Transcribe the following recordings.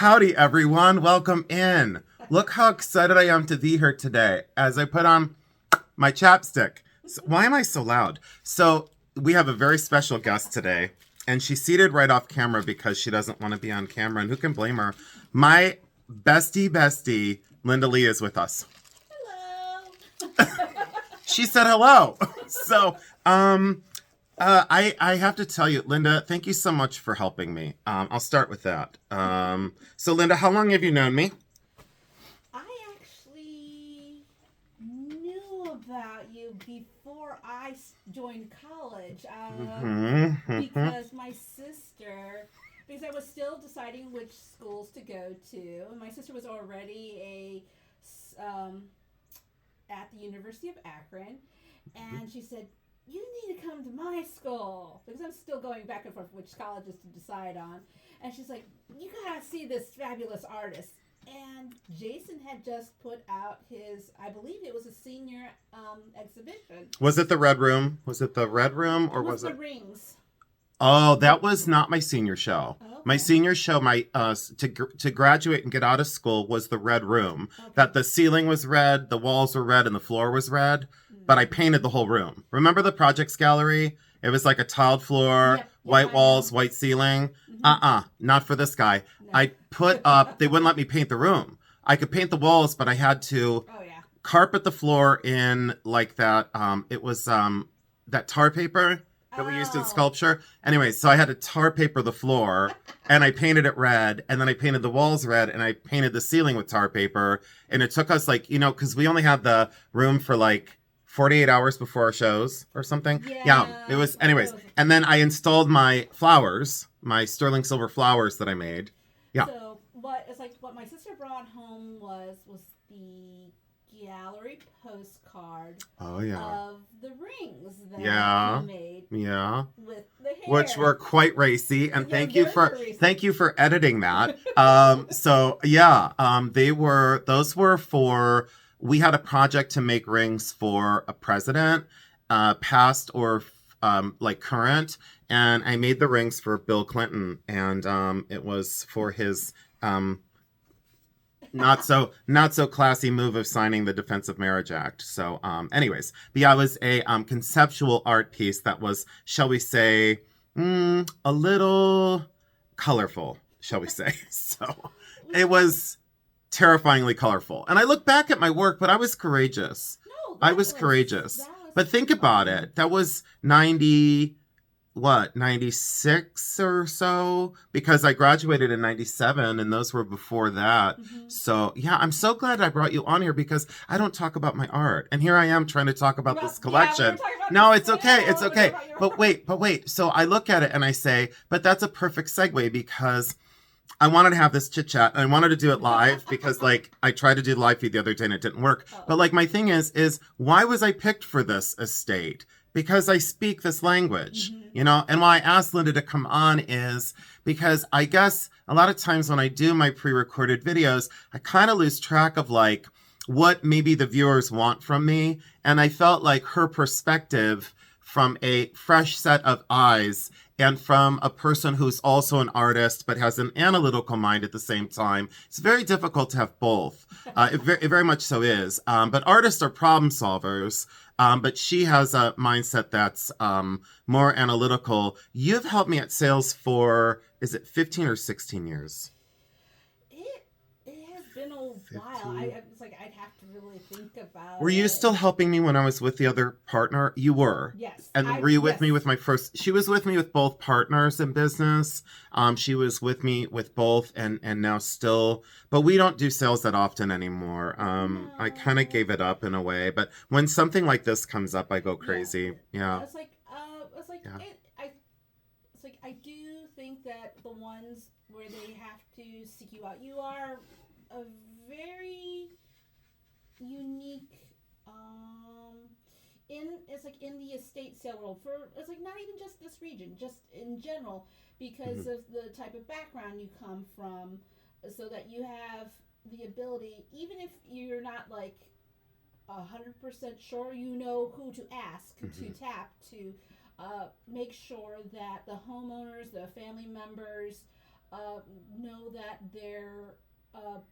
Howdy, everyone. Welcome in. Look how excited I am to be here today as I put on my chapstick. Why am I so loud? So we have a very special guest today, and she's seated right off camera because she doesn't want to be on camera, and who can blame her? My bestie, Linda Lee, is with us. Hello. She said hello. So, I have to tell you, Linda, thank you so much for helping me. I'll start with that. So, Linda, how long have you known me? I actually knew about you before I joined college because my sister, because I was still deciding which schools to go to. My sister was already at the University of Akron, and she said, "You need to come to my school," because I'm still going back and forth which colleges to decide on. And she's like, "You gotta see this fabulous artist." And Jason had just put out his, I believe it was a senior exhibition. Was it the Red Room? Was it the Red Room, or was it it the Rings? Oh, that was not my senior show. Okay. My senior show, to graduate and get out of school, was the Red Room. Okay. That the ceiling was red, the walls were red, and the floor was red. But I painted the whole room. Remember the projects gallery? It was like a tiled floor, white walls, white ceiling. Not for this guy. No. I put up, they wouldn't let me paint the room. I could paint the walls, but I had to carpet the floor in like that. It was that tar paper that we used in sculpture. Anyway, so I had to tar paper the floor, and I painted it red, and then I painted the walls red, and I painted the ceiling with tar paper. And it took us because we only had the room for 48 hours before our shows or something. Yeah, it was, anyways. And then I installed my flowers, my sterling silver flowers that I made. Yeah. So what my sister brought home was the gallery postcard of the rings that he made. Yeah. With the hair. Which were quite racy, and thank you for editing that. Those were for, we had a project to make rings for a president, past or current, and I made the rings for Bill Clinton, and it was for his not so classy move of signing the Defense of Marriage Act. So, anyways, but yeah, it was a conceptual art piece that was, shall we say, a little colorful, shall we say? So, it was terrifyingly colorful. And I look back at my work, but I was courageous. I was courageous. But think about it. That was 96 or so? Because I graduated in 97, and those were before that. Mm-hmm. So, yeah, I'm so glad I brought you on here because I don't talk about my art. And here I am trying to talk about this collection. No, it's okay. It's okay. But wait. So I look at it and I say, but that's a perfect segue because I wanted to have this chit chat, and I wanted to do it live because I tried to do the live feed the other day and it didn't work. But my thing is why was I picked for this estate? Because I speak this language, and why I asked Linda to come on is because I guess a lot of times when I do my pre-recorded videos, I kind of lose track of what maybe the viewers want from me. And I felt like her perspective from a fresh set of eyes and from a person who's also an artist but has an analytical mind at the same time. It's very difficult to have both. It very much so is. But artists are problem solvers. But she has a mindset that's more analytical. You've helped me at sales for, is it 15 or 16 years? It has been a while. I'd have to really think about Were you still helping me when I was with the other partner? You were. Yes. And were you with me with my first? She was with me with both partners in business. She was with me with both and now still. But we don't do sales that often anymore. No. I kind of gave it up in a way. But when something like this comes up, I go crazy. Yeah. I do think that the ones where they have to seek you out, you are a very unique in the estate sale world for not even just this region, just in general, because of the type of background you come from, so that you have the ability, even if you're not 100% sure, you know who to ask, to tap, to make sure that the homeowners, the family members, know that that their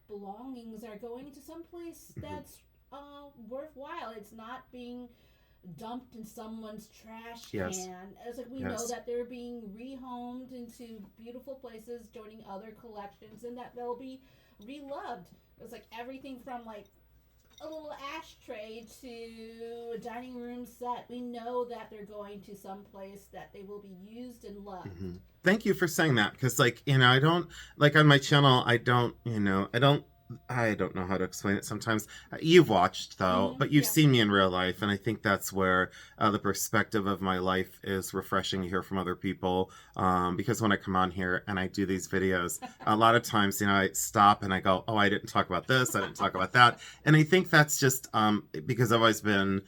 belongings are going to someplace that's worthwhile. It's not being dumped in someone's trash Yes. can. It's like we know Yes. that they're being rehomed into beautiful places, joining other collections, and that they'll be reloved. It's like everything from like a little ashtray to a dining room set. We know that they're going to some place that they will be used and loved. Mm-hmm. Thank you for saying that, because like, I don't, like, on my channel, I don't know how to explain it sometimes. You've watched though, but you've seen me in real life, and I think that's where the perspective of my life is refreshing to hear from other people. Because when I come on here and I do these videos, a lot of times, I stop and I go, "Oh, I didn't talk about this. I didn't talk about that," and I think that's just because I've always been,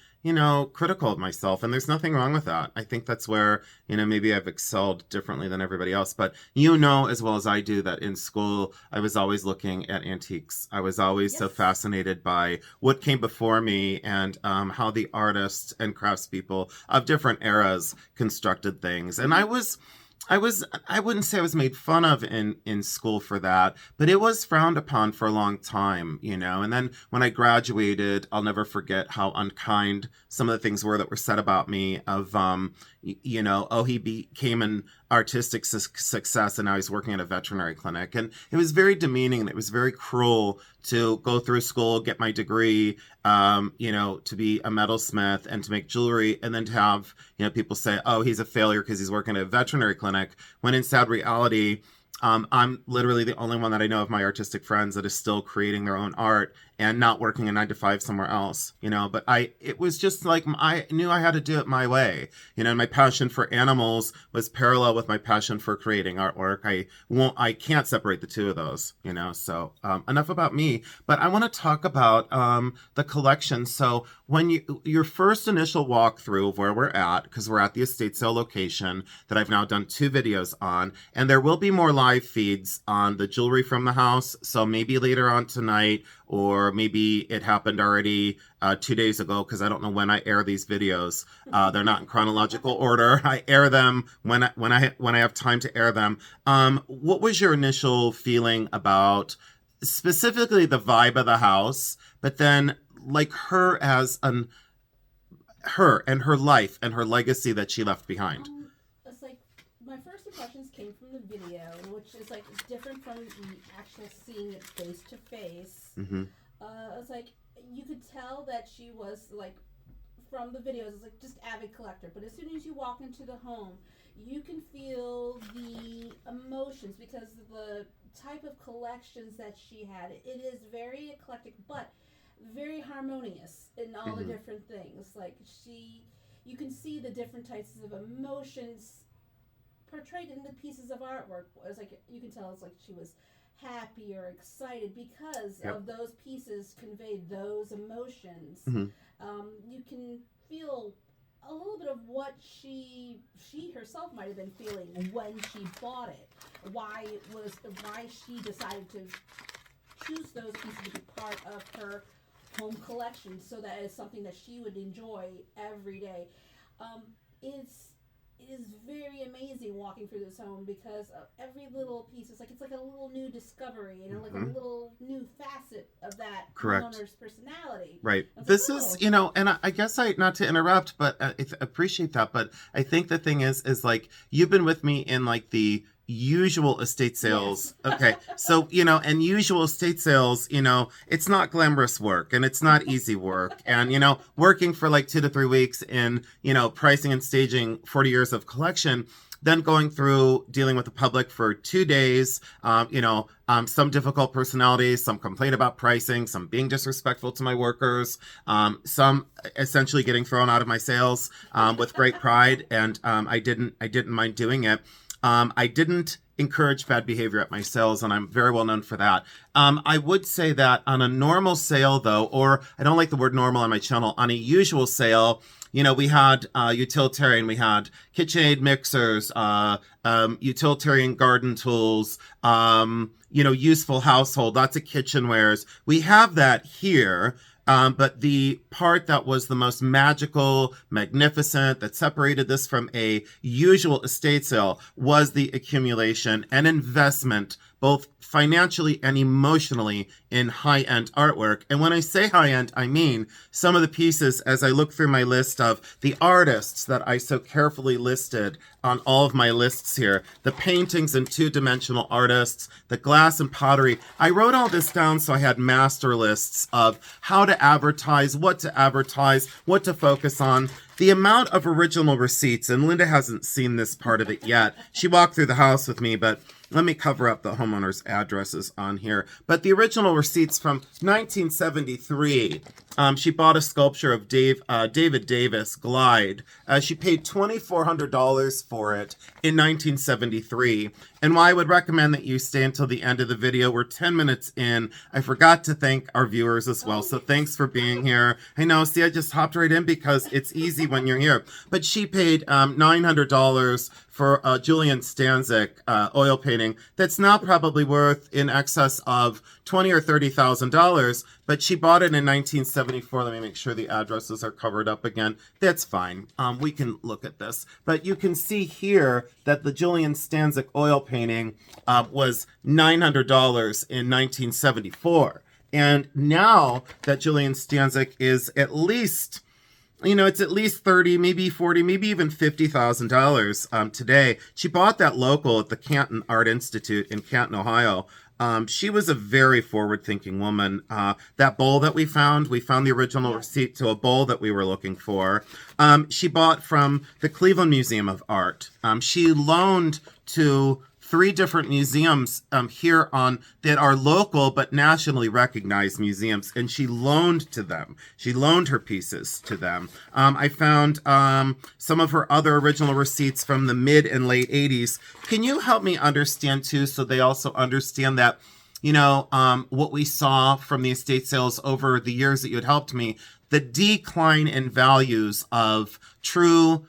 critical of myself, and there's nothing wrong with that. I think that's where, maybe I've excelled differently than everybody else, but as well as I do that in school, I was always looking at antiques. I was always so fascinated by what came before me, and how the artists and craftspeople of different eras constructed things. And I wouldn't say I was made fun of in school for that, but it was frowned upon for a long time, and then when I graduated, I'll never forget how unkind some of the things were that were said about me of, oh, he became an artistic success and now he's working at a veterinary clinic. And it was very demeaning, and it was very cruel to go through school, get my degree, to be a metalsmith and to make jewelry, and then to have, people say, oh, he's a failure because he's working at a veterinary clinic, when in sad reality, I'm literally the only one that I know of my artistic friends that is still creating their own art and not working a 9-to-5 somewhere else, but it was just like, I knew I had to do it my way, and my passion for animals was parallel with my passion for creating artwork. I can't separate the two of those, so enough about me, but I want to talk about the collection. So when your first initial walkthrough of where we're at, because we're at the estate sale location that I've now done 2 videos on, and there will be more live feeds on the jewelry from the house, so maybe later on tonight, or maybe it happened already 2 days ago, because I don't know when I air these videos. They're not in chronological order. I air them when I have time to air them. What was your initial feeling about specifically the vibe of the house, but then like her and her life and her legacy that she left behind? It's like my first impressions came from the video, which is like different from the actual seeing it face to face. It's like you could tell that she was like, from the videos, it's like just avid collector. But as soon as you walk into the home, you can feel the emotions because of the type of collections that she had. It is very eclectic, but very harmonious in all the different things. Like you can see the different types of emotions portrayed in the pieces of artwork. It's like you can tell it's like she was happy or excited because of those pieces conveyed those emotions. You can feel a little bit of what she herself might have been feeling when she bought it. Why she decided to choose those pieces to be part of her home collection, so that it's something that she would enjoy every day. It is very amazing walking through this home because of every little piece. It's like a little new discovery and like a little new facet of that owner's personality. Right. This is, and I guess not to interrupt, but I appreciate that. But I think the thing is like, you've been with me in like the usual estate sales. Yes. Okay. So, and usual estate sales, it's not glamorous work and it's not easy work. And, working for like 2 to 3 weeks in, pricing and staging 40 years of collection, then going through dealing with the public for 2 days, some difficult personalities, some complain about pricing, some being disrespectful to my workers, some essentially getting thrown out of my sales with great pride. And I didn't mind doing it. I didn't encourage bad behavior at my sales, and I'm very well known for that. I would say that on a normal sale, though, or I don't like the word normal on my channel, on a usual sale, we had utilitarian, we had KitchenAid mixers, utilitarian garden tools, useful household, lots of kitchenwares. We have that here. But the part that was the most magical, magnificent, that separated this from a usual estate sale was the accumulation and investment both financially and emotionally in high-end artwork. And when I say high-end, I mean some of the pieces, as I look through my list of the artists that I so carefully listed on all of my lists here, the paintings and two-dimensional artists, the glass and pottery. I wrote all this down so I had master lists of how to advertise, what to focus on. The amount of original receipts, and Linda hasn't seen this part of it yet. She walked through the house with me, but let me cover up the homeowner's addresses on here. But the original receipts from 1973, she bought a sculpture of David Davis, Glide. She paid $2,400 for it in 1973. And why I would recommend that you stay until the end of the video. We're 10 minutes in. I forgot to thank our viewers as well, so thanks for being here. I know, see, I just hopped right in because it's easy when you're here. But she paid $900 for Julian Stanzik oil painting that's now probably worth in excess of $20,000 or $30,000, but she bought it in 1974. Let me make sure the addresses are covered up again. That's fine. We can look at this. But you can see here that the Julian Stanzik oil painting was $900 in 1974. And now that Julian Stanzik is at least, it's at least 30, maybe 40, maybe even $50,000 today. She bought that local at the Canton Art Institute in Canton, Ohio. She was a very forward-thinking woman. That bowl that we found the original receipt to a bowl that we were looking for. She bought from the Cleveland Museum of Art. She loaned to 3 different museums here that are local but nationally recognized museums, and she loaned to them. She loaned her pieces to them. I found some of her other original receipts from the mid and late 80s. Can you help me understand too, so they also understand that, what we saw from the estate sales over the years that you had helped me, the decline in values of true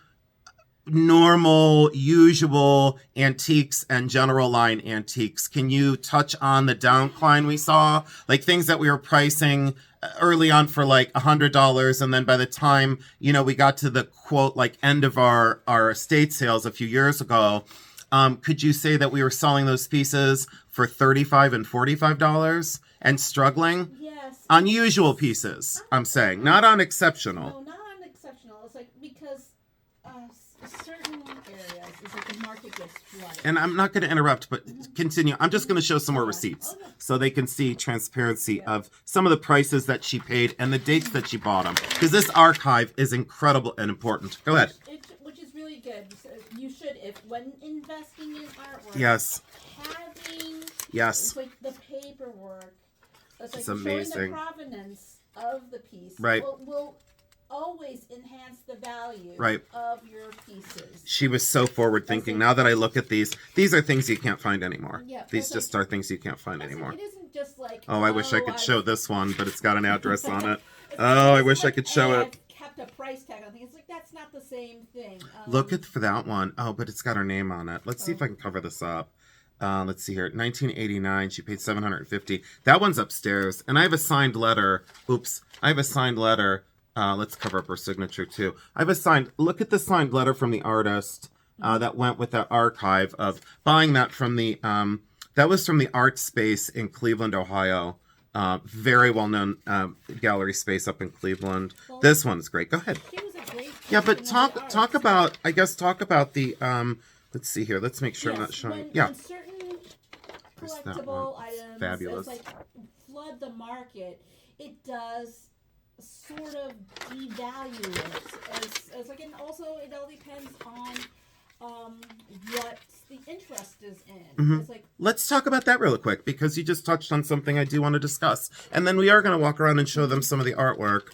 normal, usual antiques and general line antiques. Can you touch on the downcline we saw? Like things that we were pricing early on for like $100, and then by the time, we got to the quote, like end of our estate sales a few years ago, could you say that we were selling those pieces for $35 and $45 and struggling? Yes. Unusual pieces, I'm saying, not on exceptional. No, not on exceptional. It's like because certain areas, it's like the market gets flooded. And I'm not going to interrupt, but continue. I'm just going to show some more receipts so they can see transparency of some of the prices that she paid and the dates that she bought them. Because this archive is incredible and important. Go ahead. Which is really good. You should, when investing in artwork, yes, having yes, like the paperwork, it's amazing. Showing the provenance of the piece, right, will always enhance the value of your pieces. She was so forward thinking. Now that I look at these are things you can't find anymore. Yeah, these just are things you can't find anymore. It isn't just like, I wish I could show this one, but it's got an address on it. I wish I could show it. Kept a price tag on things. It's like, that's not the same thing. Look for that one. Oh, but it's got her name on it. Let's see if I can cover this up. Let's see here. 1989, she paid $750. That one's upstairs. And I have a signed letter. Oops. I have a signed letter. Let's cover up her signature too. Look at the signed letter from the artist that went with that archive of buying that from that was from the art space in Cleveland, Ohio. Very well-known gallery space up in Cleveland. Well, this one's great. Go ahead. She was a great but talk about the, let's see here. Let's make sure I'm not showing. When certain collectible items fabulous. Like flood the market, it does sort of devalue it as like, and also it all depends on what the interest is in. Mm-hmm. It's like, let's talk about that real quick, because you just touched on something I do want to discuss, and then we are going to walk around and show them some of the artwork.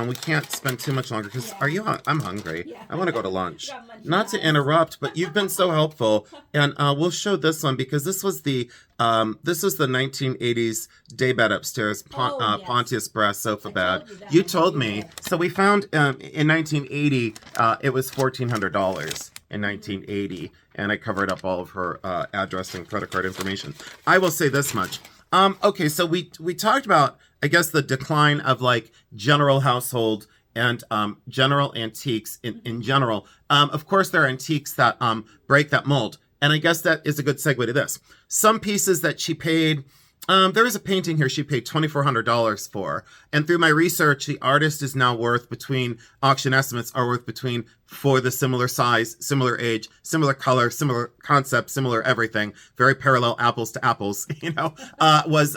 We can't spend too much longer because I'm hungry. Yeah. I want to go to lunch. Not to interrupt, but you've been so helpful, and we'll show this one because this was the 1980s daybed upstairs, Pontius brass sofa bed. You told me. So we found in 1980 it was $1,400 in 1980, and I covered up all of her address and credit card information. I will say this much. Okay, so we talked about, I guess, the decline of like general household and general antiques in general. Of course, there are antiques that break that mold. And I guess that is a good segue to this. some pieces that she paid. There is a painting here she paid $2,400 for. And through my research, the artist is now worth between, auction estimates are worth between, for the similar size, similar age, similar color, similar concept, similar everything, very parallel apples to apples, because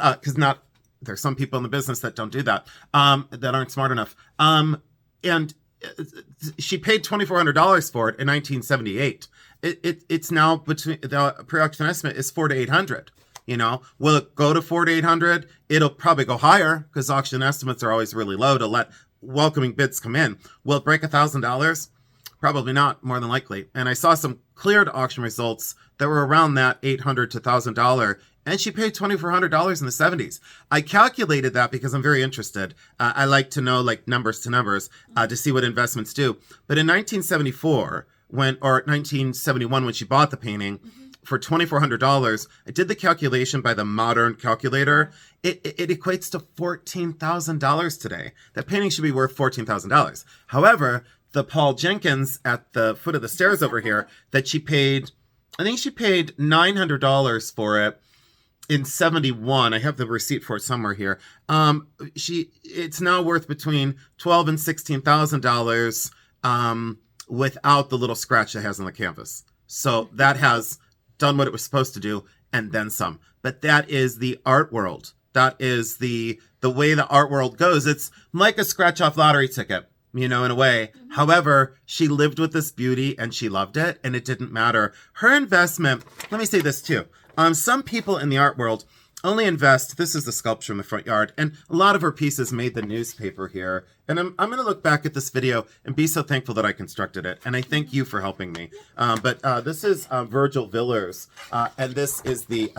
there's some people in the business that don't do that, that aren't smart enough. And she paid $2,400 for it in 1978. It's now between, the pre-auction estimate is $400 to $800. Will it go to $400 to $800? It'll probably go higher because auction estimates are always really low to let welcoming bids come in. Will it break $1,000? Probably not, more than likely. And I saw some cleared auction results that were around that $800 to $1,000, and she paid $2,400 in the 70s. I calculated that because I'm very interested. I like to know numbers to numbers to see what investments do. But in 1974, or 1971, when she bought the painting, for $2,400, I did the calculation by the modern calculator. It equates to $14,000 today. That painting should be worth $14,000. However, the Paul Jenkins at the foot of the stairs over here, that she paid, I think she paid $900 for it in 71. I have the receipt for it somewhere here. It's now worth between $12,000 and $16,000 without the little scratch it has on the canvas. So that has done what it was supposed to do and then some. But that is the art world. That is the way the art world goes. It's like a scratch off lottery ticket, in a way. However, she lived with this beauty and she loved it, and it didn't matter. Her investment, let me say this too. Some people in the art world only invest, this is the sculpture in the front yard, and a lot of her pieces made the newspaper here. And I'm going to look back at this video and be so thankful that I constructed it. And I thank you for helping me. But this is Virgil Villers, and this is the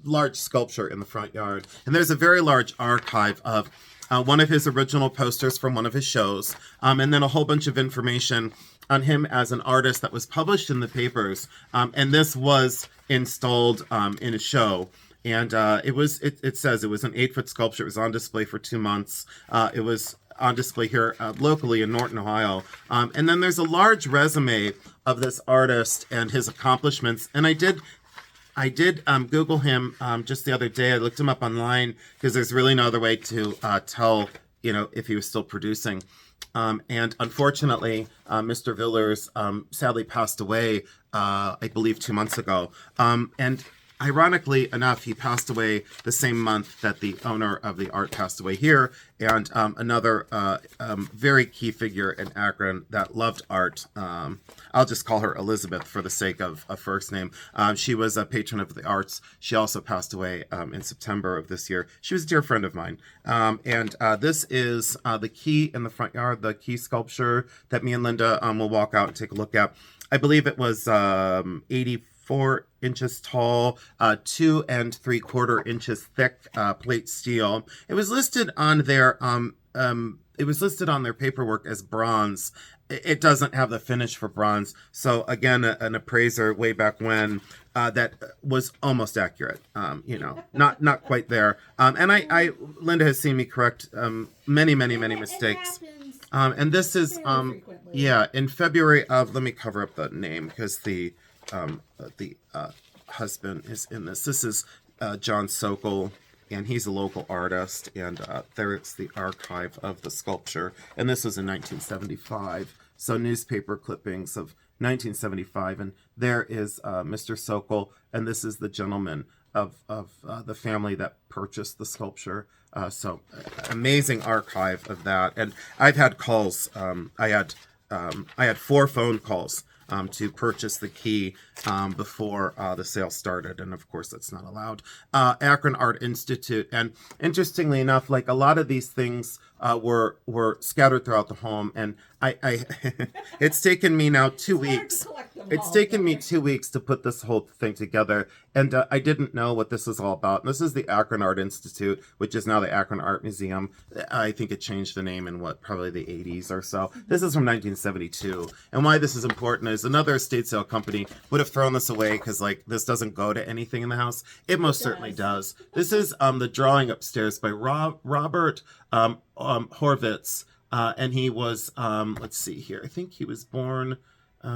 large sculpture in the front yard. And there's a very large archive of one of his original posters from one of his shows, and then a whole bunch of information on him as an artist that was published in the papers. And this was installed in a show. And it says it was an 8-foot sculpture. It was on display for 2 months. It was on display here locally in Norton, Ohio. And then there's a large resume of this artist and his accomplishments. And I did Google him just the other day. I looked him up online because there's really no other way to tell, if he was still producing. And unfortunately, Mr. Villers sadly passed away, I believe 2 months ago. And ironically enough, he passed away the same month that the owner of the art passed away here, and another very key figure in Akron that loved art. I'll just call her Elizabeth for the sake of a first name. She was a patron of the arts. She also passed away in September of this year. She was a dear friend of mine. And this is the key in the front yard, the key sculpture that me and Linda will walk out and take a look at. I believe it was 84 inches tall, 2 3/4 inches thick plate steel. It was listed on their paperwork as bronze. It doesn't have the finish for bronze. So again, an appraiser way back when that was almost accurate. Not quite there. And Linda has seen me correct many mistakes. And this is in February of, let me cover up the name because the husband is in this. This is John Sokol, and he's a local artist, and there's the archive of the sculpture, and this was in 1975, so newspaper clippings of 1975, and there is Mr. Sokol, and this is the gentleman of the family that purchased the sculpture. So amazing archive of that, and I've had calls. I had 4 phone calls to purchase the key before the sale started, and of course that's not allowed. Akron Art Institute, and interestingly enough, a lot of these things were scattered throughout the home, and I it's taken me now 2 weeks. It's taken me 2 weeks to put this whole thing together, and I didn't know what this is all about. And this is the Akron Art Institute, which is now the Akron Art Museum. I think it changed the name in probably the 80s or so. This is from 1972, and why this is important is another estate sale company would have thrown this away because this doesn't go to anything in the house. It most certainly does. This is the drawing upstairs by Robert Horvitz. And he was, let's see here, I think he was born,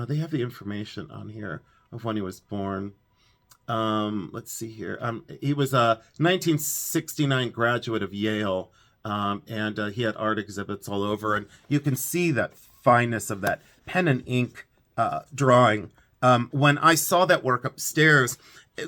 they have the information on here of when he was born. let's see here. He was a 1969 graduate of Yale, and he had art exhibits all over, and you can see that fineness of that pen and ink drawing. When I saw that work upstairs,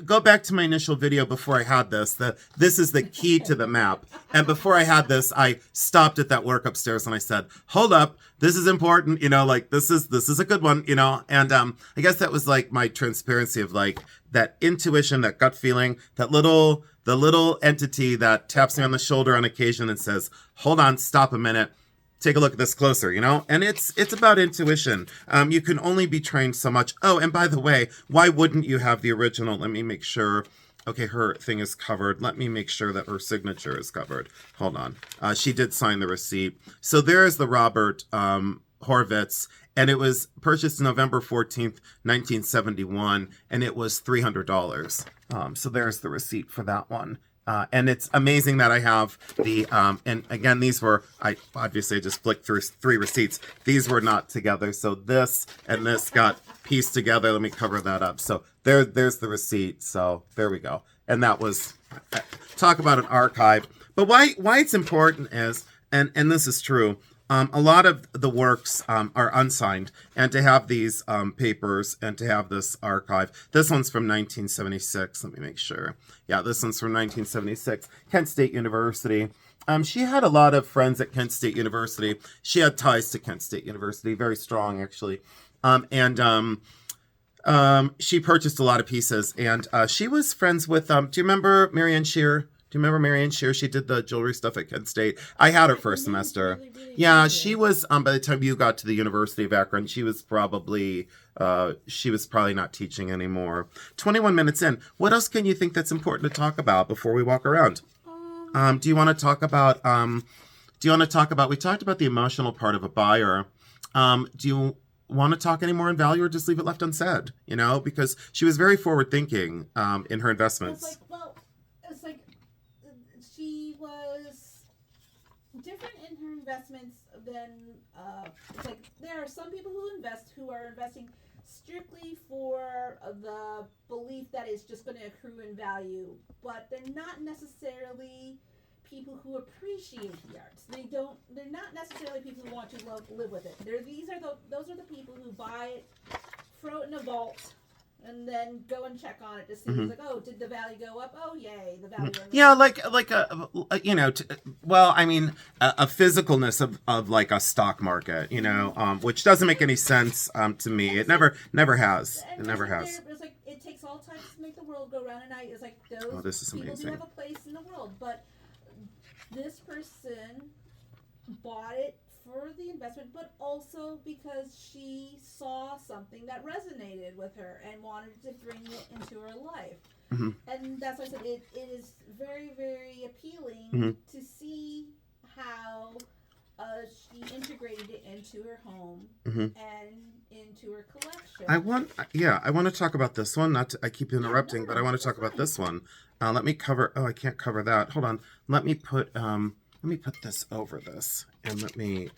go back to my initial video before I had this. This is the key to the map. And before I had this, I stopped at that work upstairs and I said, hold up, this is important, like this is a good one, And I guess that was like my transparency of like that intuition, that gut feeling, the little entity that taps me on the shoulder on occasion and says, hold on, stop a minute. Take a look at this closer, and it's about intuition. You can only be trained so much. Oh, and by the way, why wouldn't you have the original? Let me make sure. Okay, her thing is covered. Let me make sure that her signature is covered. Hold on. She did sign the receipt. So there's the Robert Horvitz, and it was purchased November 14th, 1971, and it was $300. So there's the receipt for that one. And it's amazing that I have the, and again, these were, I obviously just flicked through 3 receipts. These were not together. So this and this got pieced together. Let me cover that up. So there's the receipt. So there we go. And that was, talk about an archive. But why it's important is, and this is true, a lot of the works are unsigned, and to have these papers and to have this archive. This one's from 1976. Let me make sure. Yeah, this one's from 1976. Kent State University. She had a lot of friends at Kent State University. She had ties to Kent State University, very strong actually. She purchased a lot of pieces, and she was friends with. Do you remember Marianne Shear? Do you remember Marianne Shear? She did the jewelry stuff at Kent State. I had her first semester. Yeah, she was, by the time you got to the University of Akron, she was probably not teaching anymore. 21 minutes in. What else can you think that's important to talk about before we walk around? Do you want to talk about, we talked about the emotional part of a buyer. Do you want to talk any more in value or just leave it left unsaid? Because she was very forward thinking in her investments. She was different in her investments than it's like there are some people who are investing strictly for the belief that it's just going to accrue in value, but they're not necessarily people who appreciate the arts. They're not necessarily people who want to live with it. Those are the people who buy it, throw it in a vault, and then go and check on it to see. It's like, oh, did the value go up? Oh, yay, the value. Yeah, a physicalness of like a stock market, which doesn't make any sense to me. It never has. It never has. It's like it takes all time to make the world go round, and it's like those this is people amazing. do have a place in the world, but this person bought it for the investment, but also because she saw something that resonated with her and wanted to bring it into her life. And that's why I said it is very, very appealing to see how she integrated it into her home and into her collection. I want to talk about this one. I keep interrupting, but I want to talk about this one. Let me cover. Oh, I can't cover that. Hold on. Let me put this over this, and let me.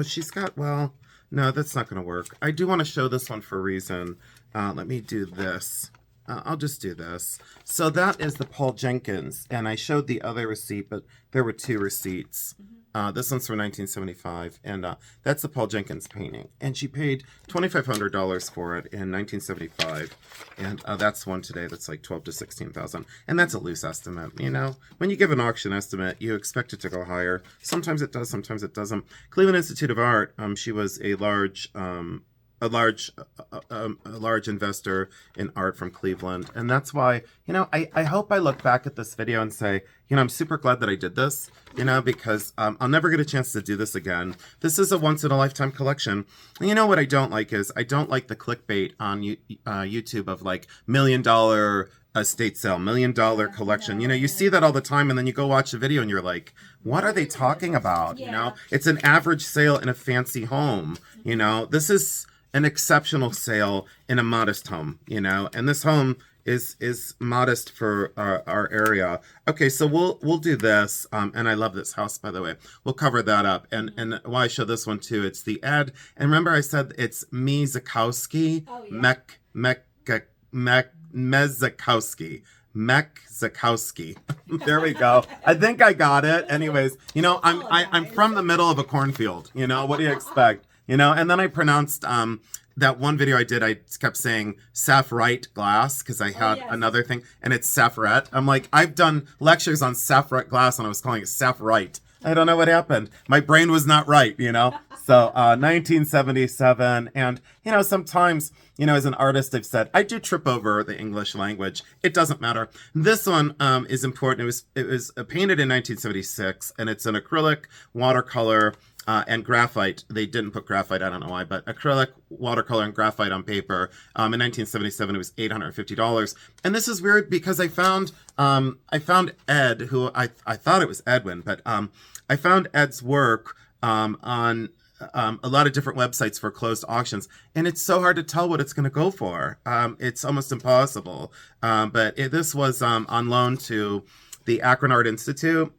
She's got. Well, no, that's not going to work. I do want to show this one for a reason. Let me do this. I'll just do this. So that is the Paul Jenkins, and I showed the other receipt, but there were 2 receipts. This one's from 1975, and that's the Paul Jenkins painting. And she paid $2,500 for it in 1975, and that's one today that's like $12,000 to $16,000, and that's a loose estimate. When you give an auction estimate, you expect it to go higher. Sometimes it does, sometimes it doesn't. Cleveland Institute of Art. She was a large investor in art from Cleveland. And that's why, I hope I look back at this video and say, I'm super glad that I did this, because I'll never get a chance to do this again. This is a once-in-a-lifetime collection. And what I don't like is I don't like the clickbait on YouTube of like $1 million estate sale, $1 million collection. You see that all the time, and then you go watch the video and you're like, what are they talking about? It's an average sale in a fancy home. This is an exceptional sale in a modest home, and this home is modest for our area. Okay, so we'll do this, and I love this house, by the way. We'll cover that up, and why I show this one too. It's the Ed, and remember I said it's Me Zakowski, Mezakowski. Mek Zakowski. There we go. I think I got it. Anyways, I'm from the middle of a cornfield. What do you expect? And then I pronounced that one video I did, I kept saying sapphirite glass because I had another thing, and it's sapphirite. I'm like, I've done lectures on sapphirite glass, and I was calling it sapphirite. I don't know what happened. My brain was not right, So 1977, and sometimes, as an artist, I've said I do trip over the English language. It doesn't matter. This one is important. It was painted in 1976, and it's an acrylic, watercolor, and graphite. They didn't put graphite, I don't know why, but acrylic, watercolor, and graphite on paper. In 1977, it was $850. And this is weird because I found Ed, who I thought it was Edwin, but I found Ed's work on a lot of different websites for closed auctions, and it's so hard to tell what it's going to go for. It's almost impossible. But this was on loan to the Akron Art Institute.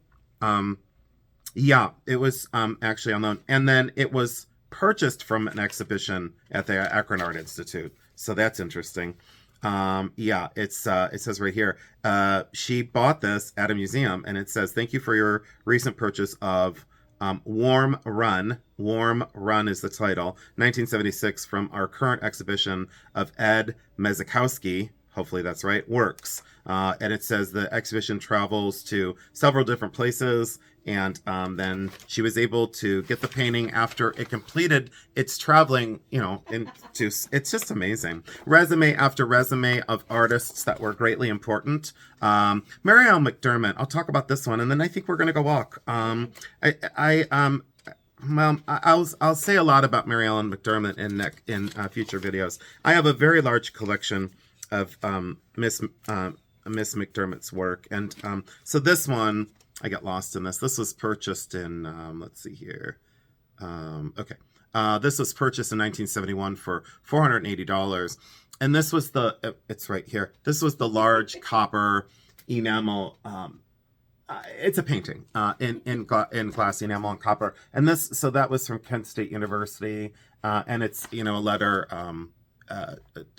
Yeah, it was actually on loan. And then it was purchased from an exhibition at the Akron Art Institute. So that's interesting. Yeah, it says right here, she bought this at a museum, and it says, thank you for your recent purchase of Warm Run. Warm Run is the title. 1976 from our current exhibition of Ed Mezakowski. Hopefully that's right. Works. And it says the exhibition travels to several different places. And then she was able to get the painting after it completed its traveling, it's just amazing. Resume after resume of artists that were greatly important. Mary Ellen McDermott, I'll talk about this one, and then I think we're going to go walk. I'll say a lot about Mary Ellen McDermott in future videos. I have a very large collection of Miss McDermott's work, and so this one, I got lost in this. This was purchased in, let's see here. Okay. This was purchased in 1971 for $480. And this was it's right here. This was the large copper enamel. It's a painting in glass enamel and copper. And so that was from Kent State University. And it's, a letter,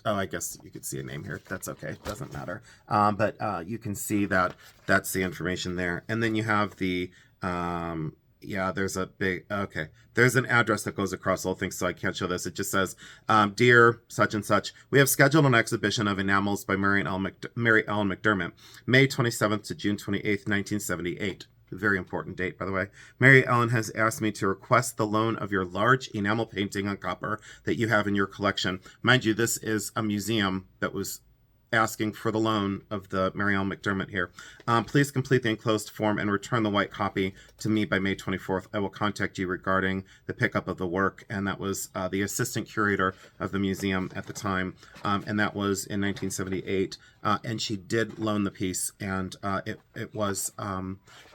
I guess you could see a name here. That's okay. Doesn't matter. But you can see that that's the information there. And then you have the, there's a big, okay. There's an address that goes across the whole thing, so I can't show this. It just says, dear such and such, we have scheduled an exhibition of enamels by Mary Ellen McDermott, May 27th to June 28th, 1978. Very important date, by the way. Mary Ellen has asked me to request the loan of your large enamel painting on copper that you have in your collection. Mind you, this is a museum that was asking for the loan of the Mary Ellen McDermott here. Please complete the enclosed form and return the white copy to me by May 24th. I will contact you regarding the pickup of the work. And that was the assistant curator of the museum at the time. And that was in 1978. And she did loan the piece, and it was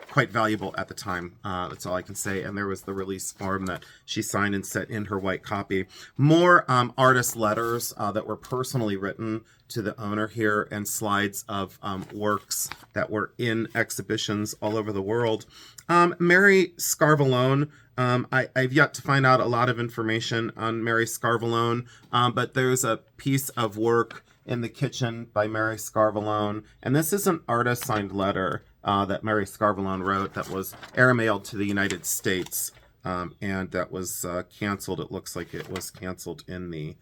quite valuable at the time. That's all I can say. And there was the release form that she signed and set in her white copy. More artist letters that were personally written to the owner here, and slides of works that were in exhibitions all over the world. Mary Scarvalone, I've yet to find out a lot of information on Mary Scarvalone, but there's a piece of work in the kitchen by Mary Scarvalone, and this is an artist signed letter that Mary Scarvalone wrote that was airmailed to the United States, and that was canceled. It looks like it was canceled in the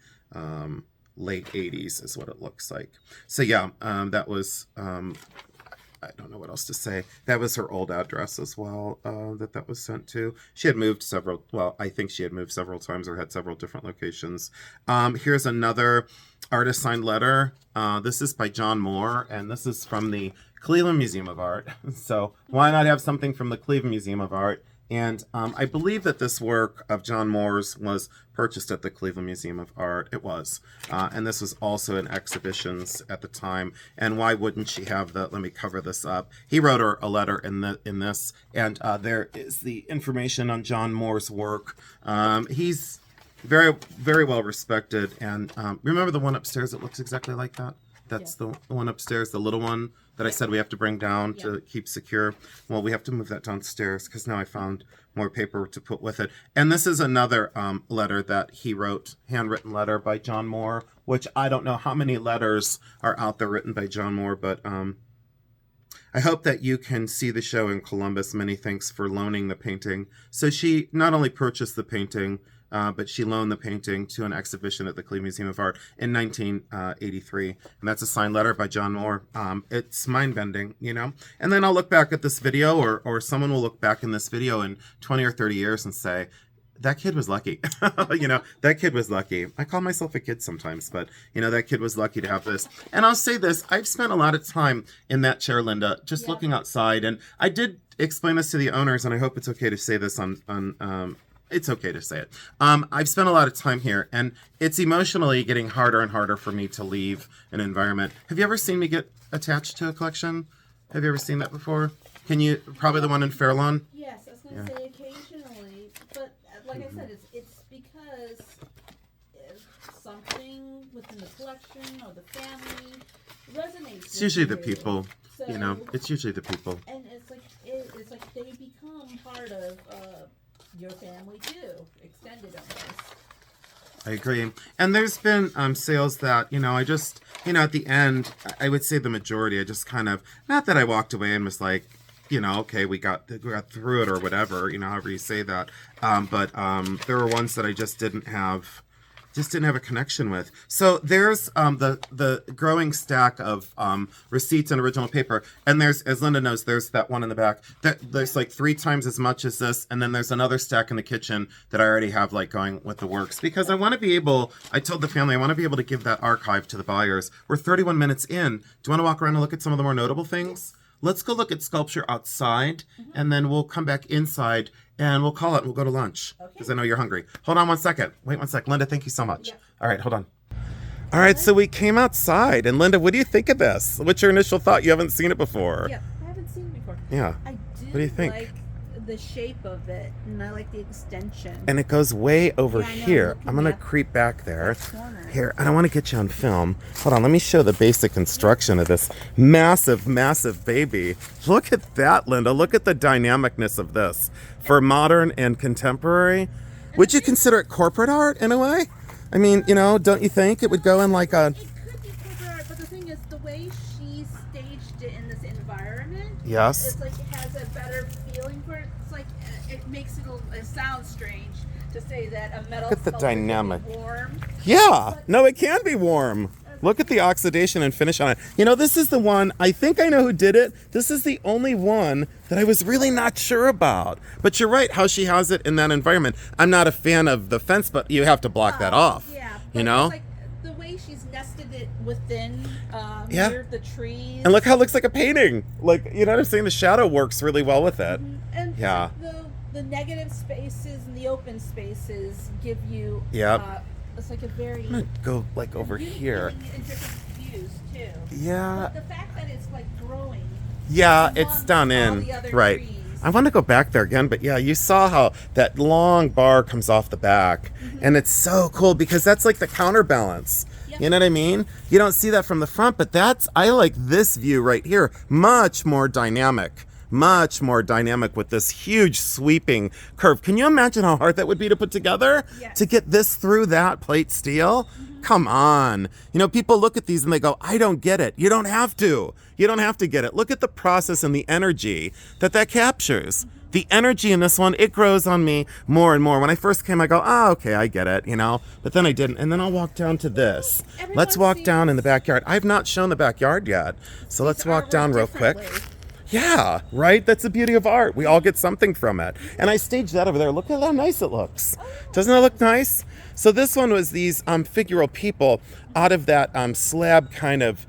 late 80s is what it looks like. So yeah, that was, I don't know what else to say. That was her old address as well, that was sent to. She had moved I think she had moved several times or had several different locations. Here's another artist signed letter. This is by John Moore, and this is from the Cleveland Museum of Art. So why not have something from the Cleveland Museum of Art? And I believe that this work of John Moore's was purchased at the Cleveland Museum of Art. It was. And this was also in exhibitions at the time. And why wouldn't she have let me cover this up. He wrote her a letter in this. And there is the information on John Moore's work. He's very, very well respected. And remember the one upstairs that looks exactly like that? That's the one upstairs, the little one that I said we have to bring down to keep secure. Well, we have to move that downstairs because now I found more paper to put with it. And this is another letter that he wrote, handwritten letter by John Moore, which I don't know how many letters are out there written by John Moore, but I hope that you can see the show in Columbus. Many thanks for loaning the painting. So she not only purchased the painting, but she loaned the painting to an exhibition at the Cleveland Museum of Art in 1983. And that's a signed letter by John Moore. It's mind-bending, you know? And then I'll look back at this video, or someone will look back in this video in 20 or 30 years and say, that kid was lucky. You know, that kid was lucky. I call myself a kid sometimes, but, you know, that kid was lucky to have this. And I'll say this, I've spent a lot of time in that chair, Linda, just looking outside. And I did explain this to the owners, and I hope it's okay to say this on it's okay to say it. I've spent a lot of time here, and it's emotionally getting harder and harder for me to leave an environment. Have you ever seen me get attached to a collection? Have you ever seen that before? Can you, probably the one in Fairlawn? Yes, I was going to say occasionally, but like I said, it's because something within the collection or the family resonates. It's usually the people, so, you know, it's usually the people. And it's like they become part of your family too, extended almost. I agree. And there's been sales that, you know, I just, you know, at the end, I would say the majority, I just kind of, not that I walked away and was like, you know, okay, we got through it or whatever, you know, however you say that. But there were ones that I just didn't have a connection with. So there's the growing stack of receipts and original paper, and there's, as Linda knows, there's that one in the back. There's like 3 times as much as this, and then there's another stack in the kitchen that I already have like going with the works, because I want to be able, I told the family, I want to be able to give that archive to the buyers. We're 31 minutes in. Do you want to walk around and look at some of the more notable things? Let's go look at sculpture outside, and then we'll come back inside, and we'll call it, and we'll go to lunch, because I know you're hungry. Hold on one second. Wait one sec. Linda, thank you so much. Yeah. All right, hold on. All right, so we came outside, and Linda, what do you think of this? What's your initial thought? You haven't seen it before. Yeah, I haven't seen it before. Yeah. I what do you think? Like the shape of it, and I like the extension. And it goes way over here. I'm going to creep back there. Here, and I want to get you on film. Hold on, let me show the basic construction of this massive, massive baby. Look at that, Linda. Look at the dynamicness of this. For modern and contemporary, would you consider it corporate art in a way? I mean, you know, don't you think it would go in like a... It could be corporate art, but the thing is, the way she staged it in this environment, yes, it's like it has a better feeling for it. It's like it makes it sound strange to say that a metal look at the dynamic. Warm. Yeah, no, it can be warm. Look at the oxidation and finish on it. You know, this is the one, I think I know who did it. This is the only one that I was really not sure about. But you're right, how she has it in that environment. I'm not a fan of the fence, but you have to block that off. Yeah, you know? It's like the way she's nested it within near the trees. And look how it looks like a painting. Like, you know what I'm saying? The shadow works really well with it. Mm-hmm. And yeah. The negative spaces and the open spaces give you it's like a very... I'm gonna go like over here. In different views too. Yeah. But the fact that it's like growing. Yeah, it's done in. Right. Trees. I want to go back there again, but yeah, you saw how that long bar comes off the back. And it's so cool because that's like the counterbalance. Yep. You know what I mean? You don't see that from the front, but I like this view right here. Much more dynamic. Much more dynamic with this huge sweeping curve. Can you imagine how hard that would be to put together? Yes. To get this through that plate steel? Come on. You know, people look at these and they go, I don't get it. You don't have to. You don't have to get it. Look at the process and the energy that captures. The energy in this one, it grows on me more and more. When I first came, I go, oh, okay, I get it, you know. But then I didn't. And then I'll walk down to this. Let's walk down in the backyard. I've not shown the backyard yet. So let's walk down real quick. Yeah, right? That's the beauty of art. We all get something from it. And I staged that over there. Look at how nice it looks. Doesn't it look nice? So this one was these figural people out of that slab kind of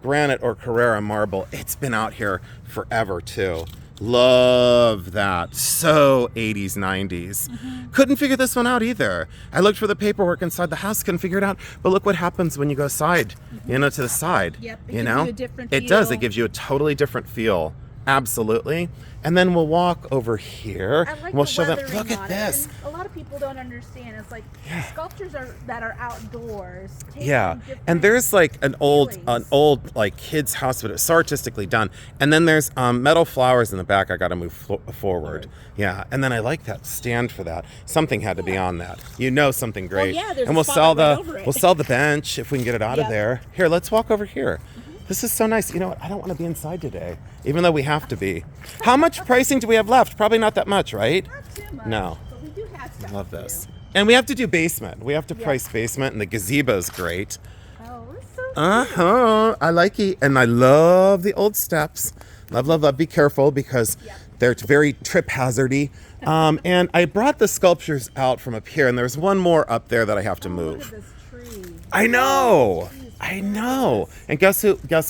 granite or Carrara marble. It's been out here forever too. Love that. So 80s, 90s. Couldn't figure this one out either. I looked for the paperwork inside the house, couldn't figure it out. But look what happens when you go side, you know, to the side. Yep, you know, you a different it feel. does. It gives you a totally different feel. Absolutely. And then we'll walk over here. I like and we'll the show them, weathering look at on it. this. And a lot of people don't understand. It's like Yeah. sculptures that are outdoors. Take Yeah, on different and there's like an old feelings. like kid's house, but it's so artistically done. And then there's metal flowers in the back. I got to move forward. Yeah, and then I like that stand for that. Something had to be on that. You know, something great. yeah, there's and a we'll sell spotlight right over it. we'll sell the bench if we can get it out of Yep. there. Here, let's walk over here. This is so nice. You know what? I don't want to be inside today, even though we have to be. How much pricing do we have left? Probably not that much, right? Not too much. No. But we do have stuff. Love to this. do. And we have to do basement. We have to Yeah. price basement, and the gazebo's great. Oh, it's so Uh-huh. I like it. And I love the old steps. Love, love, love. Be careful because Yeah. they're very trip hazardy. And I brought the sculptures out from up here, and there's one more up there that I have to Look at move. this tree. I know. Jeez, I know. And guess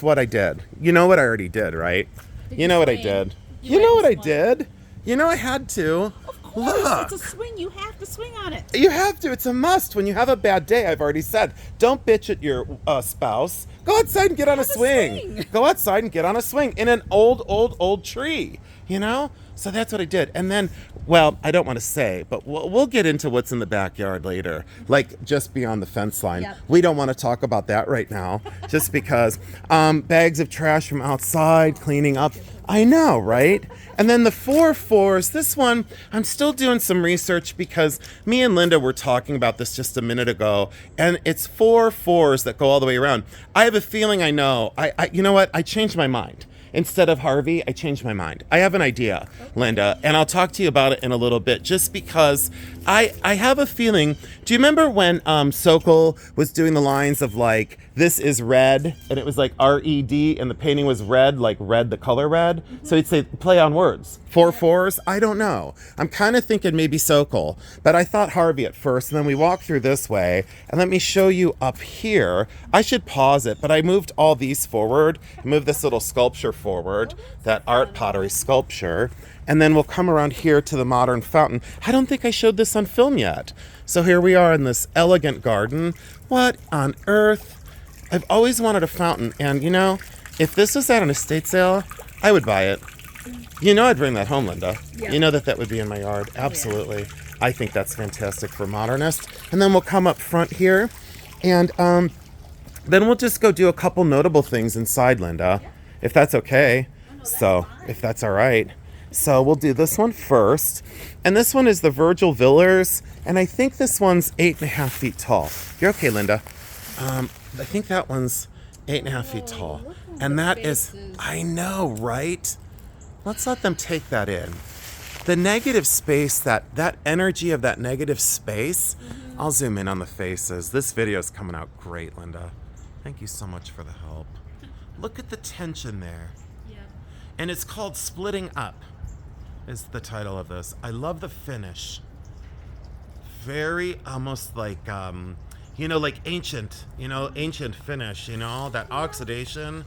what I did? You know what I already did, right? Did You you know what I swing? did. You You know went what I and swung. did. You know I had to. Of course, Look. it's a swing. You have to swing on it. You have to. It's a must. When you have a bad day, I've already said, don't bitch at your spouse. Go outside and get on a Have a swing. swing. Go outside and get on a swing in an old tree, you know? So that's what I did. And then, well, I don't want to say, but we'll get into what's in the backyard later, like just beyond the fence line. Yep. We don't want to talk about that right now, just because bags of trash from outside, cleaning up. I know, right? And then the 4/4s, this one, I'm still doing some research because me and Linda were talking about this just a minute ago, and it's 4/4s that go all the way around. I have a feeling I know. You know what? I changed my mind. Instead of Harvey, I changed my mind. I have an idea, Linda, and I'll talk to you about it in a little bit, just because I have a feeling. Do you remember when Sokol was doing the lines of like, this is red, and it was like RED, and the painting was red, like red, the color red? So he'd say, play on words. 4/4s? I don't know. I'm kind of thinking maybe Sokol, but I thought Harvey at first, and then we walked through this way, and let me show you up here. I should pause it, but I moved all these forward, moved this little sculpture forward, that art pottery sculpture, and then we'll come around here to the modern fountain. I don't think I showed this on film yet. So here we are in this elegant garden. What on earth? I've always wanted a fountain, and you know, if this was at an estate sale, I would buy it. You know I'd bring that home, Linda. Yeah. You know that would be in my yard. Absolutely. I think that's fantastic for modernist. And then we'll come up front here, and then we'll just go do a couple notable things inside, Linda, if that's okay. So, if that's all right. So we'll do this one first. And this one is the Virgil Villers, and I think this one's 8.5 feet tall. You're okay, Linda. I think that one's 8.5 feet tall. look at And the that is, faces. I know, right? Let's let them take that in. The negative space, that energy of that negative space, I'll zoom in on the faces. This video is coming out great, Linda. Thank you so much for the help. Look at the tension there. Yeah. And it's called Splitting Up, is the title of this. I love the finish. Very almost like, you know, like ancient finish, you know, that oxidation.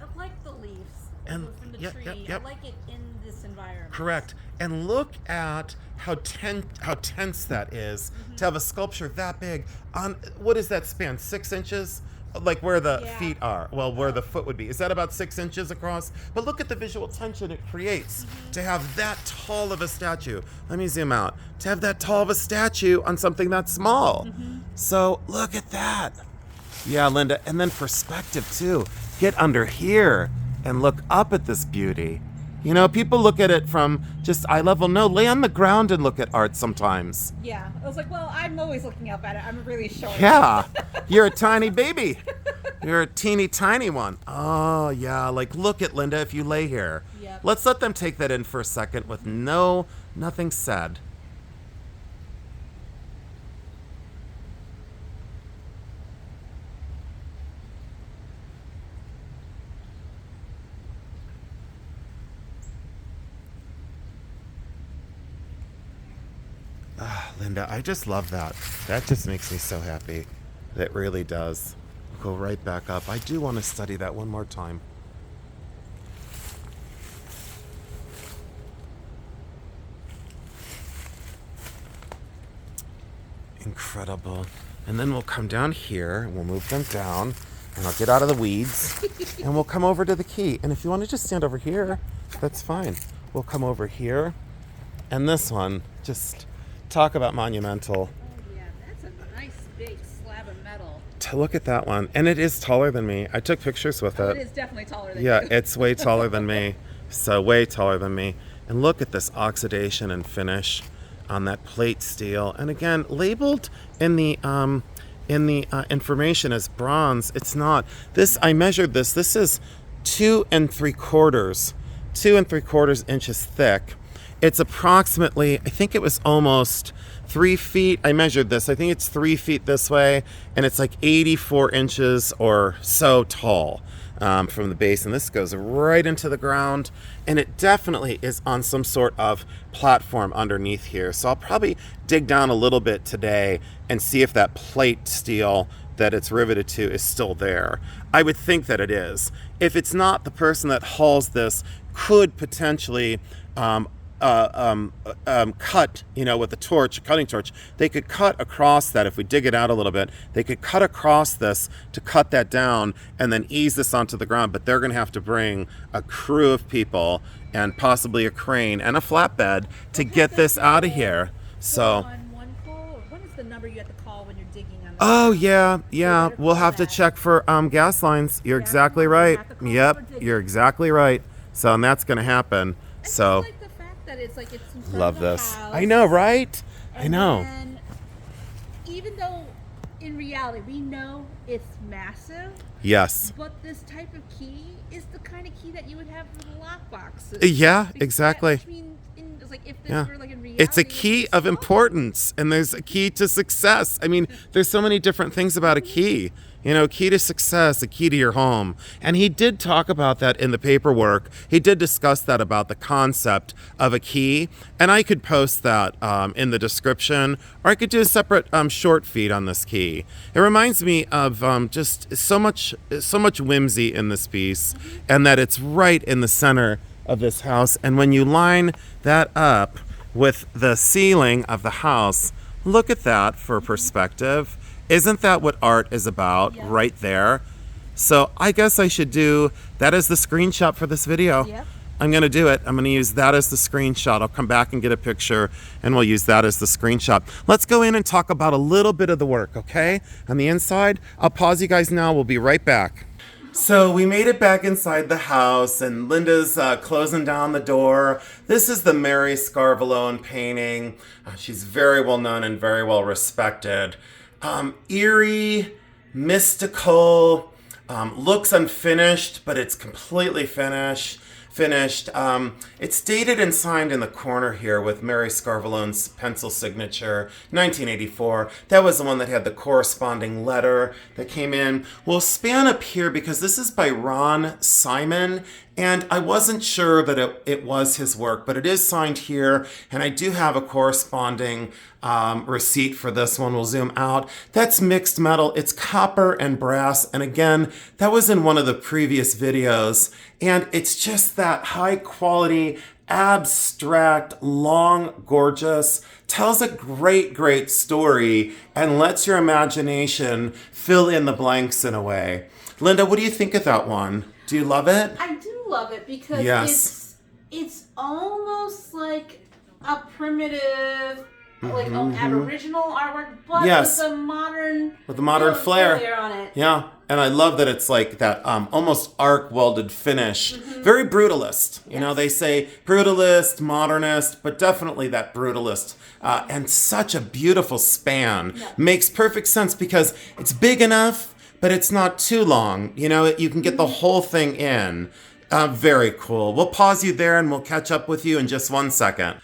I like the leaves And- from the yep, tree. yep, yep. I like it in this environment. Correct. And look at how tense that is to have a sculpture that big on, what is that span, 6 inches? Like where the Yeah. feet are, well, where the foot would be. Is that about 6 inches across? But look at the visual tension it creates to have that tall of a statue. Let me zoom out. To have that tall of a statue on something that small. So look at that. Yeah, Linda. And then perspective too. Get under here and look up at this beauty. You know, people look at it from just eye level. No, lay on the ground and look at art sometimes. Yeah. I was like, well, I'm always looking up at it. I'm really short. Yeah, you're a tiny baby. You're a teeny tiny one. Oh, yeah, like look at Linda if you lay here. Yep. Let's let them take that in for a second with nothing said. Ah, Linda, I just love that. That just makes me so happy. That really does. Go right back up. I do want to study that one more time. Incredible. And then we'll come down here, and we'll move them down, and I'll get out of the weeds, and we'll come over to the key. And if you want to just stand over here, That's fine. We'll come over here. And this one, just talk about monumental. Oh yeah, that's a nice big slab of metal. To look at that one. And it is taller than me. I took pictures with it. It is definitely taller than Yeah, you. it's way taller than me. So way taller than me. And look at this oxidation and finish on that plate steel. And again, labeled in the information as bronze. It's not. This, I measured this. This is 2 3/4 inches thick. It's approximately, I think it was almost 3 feet. I measured this. I think it's 3 feet this way, and it's like 84 inches or so tall from the base. And this goes right into the ground, and it definitely is on some sort of platform underneath here. So I'll probably dig down a little bit today and see if that plate steel that it's riveted to is still there. I would think that it is. If it's not, the person that hauls this could potentially cut, with a cutting torch. They could cut across that. If we dig it out a little bit, they could cut across this to cut that down and then ease this onto the ground. But they're going to have to bring a crew of people and possibly a crane and a flatbed to get this out of here. So. One call, or what is the number you have to call when you're digging on the Oh yeah. We'll have to check for gas lines. You're exactly right. Yep, you're exactly right. So, and that's going to happen. So. Like the fact that it's in Love front of the this. house, I know, right? I and know. then, even though in reality we know it's massive, Yes. but this type of key is the kind of key that you would have for the lock boxes. Yeah, exactly. Which means, if this Yeah. were in reality, It's a key of importance, and there's a key to success. I mean, there's so many different things about a key. Key to success, a key to your home. And he did talk about that in the paperwork. He did discuss that about the concept of a key. And I could post that in the description, or I could do a separate short feed on this key. It reminds me of just so much whimsy in this piece, and that it's right in the center of this house. And when you line that up with the ceiling of the house, look at that for perspective. Isn't that what art is about right there? So I guess I should do that as the screenshot for this video. Yep. I'm going to do it. I'm going to use that as the screenshot. I'll come back and get a picture, and we'll use that as the screenshot. Let's go in and talk about a little bit of the work, okay? On the inside, I'll pause you guys now. We'll be right back. So we made it back inside the house, and Linda's closing down the door. This is the Mary Scarvalone painting. She's very well known and very well respected. Eerie, mystical, looks unfinished, but it's completely finished. It's dated and signed in the corner here with Mary Scarvalone's pencil signature, 1984. That was the one that had the corresponding letter that came in. We'll span up here because this is by Ron Simon, and I wasn't sure that it was his work, but it is signed here, and I do have a corresponding receipt for this one. We'll zoom out. That's mixed metal. It's copper and brass, and again, that was in one of the previous videos, and it's just that high quality, abstract, long, gorgeous, tells a great story, and lets your imagination fill in the blanks in a way. Linda, what do you think of that one? Do you love it? I do love it because Yes. it's almost like a primitive, like Aboriginal artwork, but Yes. with a modern flair. on it. Yeah, and I love that it's like that almost arc welded finish. Very brutalist. You know, they say brutalist, modernist, but definitely that brutalist. And such a beautiful span. Yeah. Makes perfect sense because it's big enough, but it's not too long. You can get the whole thing in. Very cool. We'll pause you there and we'll catch up with you in just 1 second.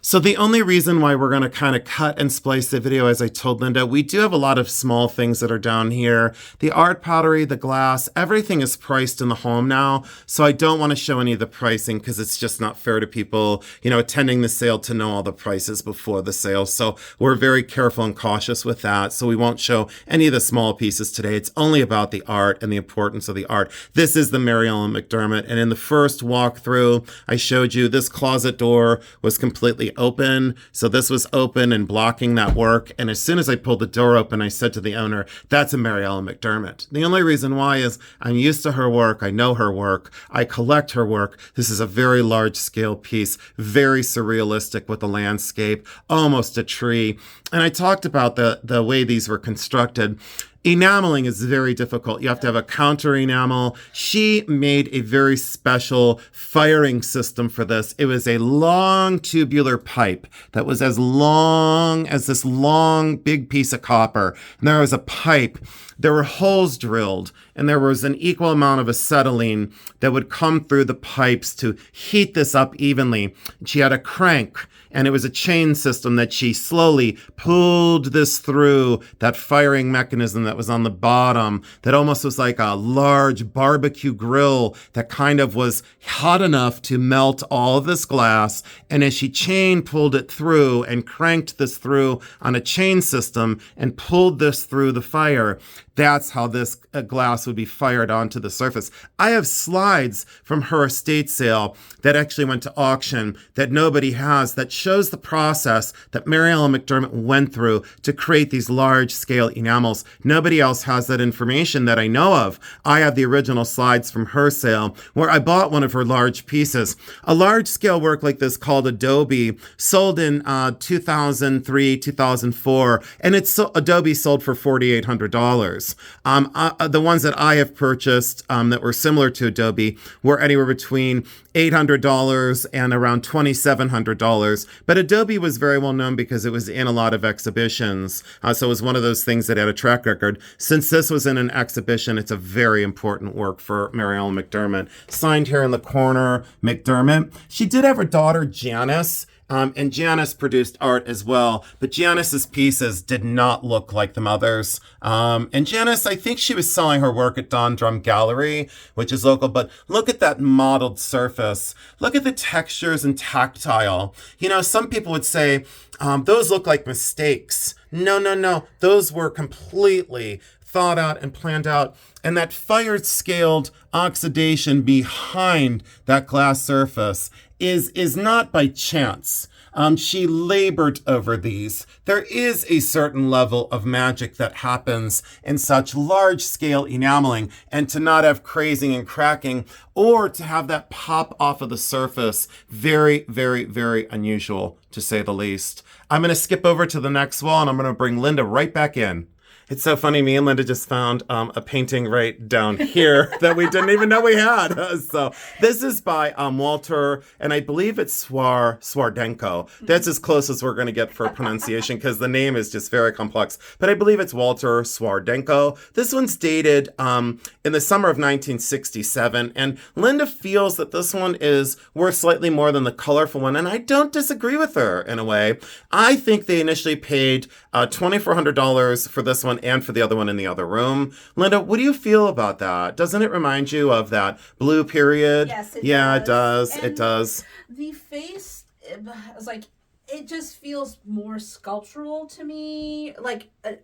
So the only reason why we're going to kind of cut and splice the video, as I told Linda, we do have a lot of small things that are down here. The art pottery, the glass, everything is priced in the home now. So I don't want to show any of the pricing because it's just not fair to people, attending the sale to know all the prices before the sale. So we're very careful and cautious with that. So we won't show any of the small pieces today. It's only about the art and the importance of the art. This is the Mary Ellen McDermott. And in the first walkthrough, I showed you this closet door was completely open. So this was open and blocking that work. And as soon as I pulled the door open, I said to the owner, that's a Mary Ellen McDermott. The only reason why is I'm used to her work. I know her work. I collect her work. This is a very large scale piece, very surrealistic with the landscape, almost a tree. And I talked about the way these were constructed. Enameling is very difficult. You have to have a counter enamel. She made a very special firing system for this. It was a long tubular pipe that was as long as this long big piece of copper. And there was a pipe. There were holes drilled, and there was an equal amount of acetylene that would come through the pipes to heat this up evenly. She had a crank, and it was a chain system that she slowly pulled this through that firing mechanism that was on the bottom, that almost was like a large barbecue grill that kind of was hot enough to melt all of this glass. And as she chain pulled it through and cranked this through on a chain system and pulled this through the fire, that's how this glass would be fired onto the surface. I have slides from her estate sale that actually went to auction that nobody has, that shows the process that Mary Ellen McDermott went through to create these large-scale enamels. Nobody else has that information that I know of. I have the original slides from her sale where I bought one of her large pieces. A large-scale work like this called Adobe sold in 2003, 2004, and Adobe sold for $4,800. The ones that I have purchased that were similar to Adobe were anywhere between $800 and around $2,700. But Adobe was very well known because it was in a lot of exhibitions. So it was one of those things that had a track record. Since this was in an exhibition, it's a very important work for Mary Ellen McDermott. Signed here in the corner, McDermott. She did have her daughter, Janice. And Janice produced art as well, but Janice's pieces did not look like the mother's. And Janice, I think she was selling her work at Don Drum Gallery, which is local, but look at that modeled surface. Look at the textures and tactile. You know, some people would say, those look like mistakes. No. Those were completely thought out and planned out. And that fire-scaled oxidation behind that glass surface is not by chance. She labored over these. There is a certain level of magic that happens in such large-scale enameling, and to not have crazing and cracking or to have that pop off of the surface, very, very, very unusual, to say the least. I'm going to skip over to the next wall, and I'm going to bring Linda right back in. It's so funny. Me and Linda just found a painting right down here that we didn't even know we had. So this is by Walter, and I believe it's Swardenko. That's as close as we're going to get for pronunciation because the name is just very complex. But I believe it's Walter Swardenko. This one's dated in the summer of 1967, and Linda feels that this one is worth slightly more than the colorful one, and I don't disagree with her in a way. I think they initially paid $2,400 for this one and for the other one in the other room. Linda, what do you feel about that? Doesn't it remind you of that blue period? Yes, it does. Yeah, it does. And it does. The face is like, it just feels more sculptural to me, like a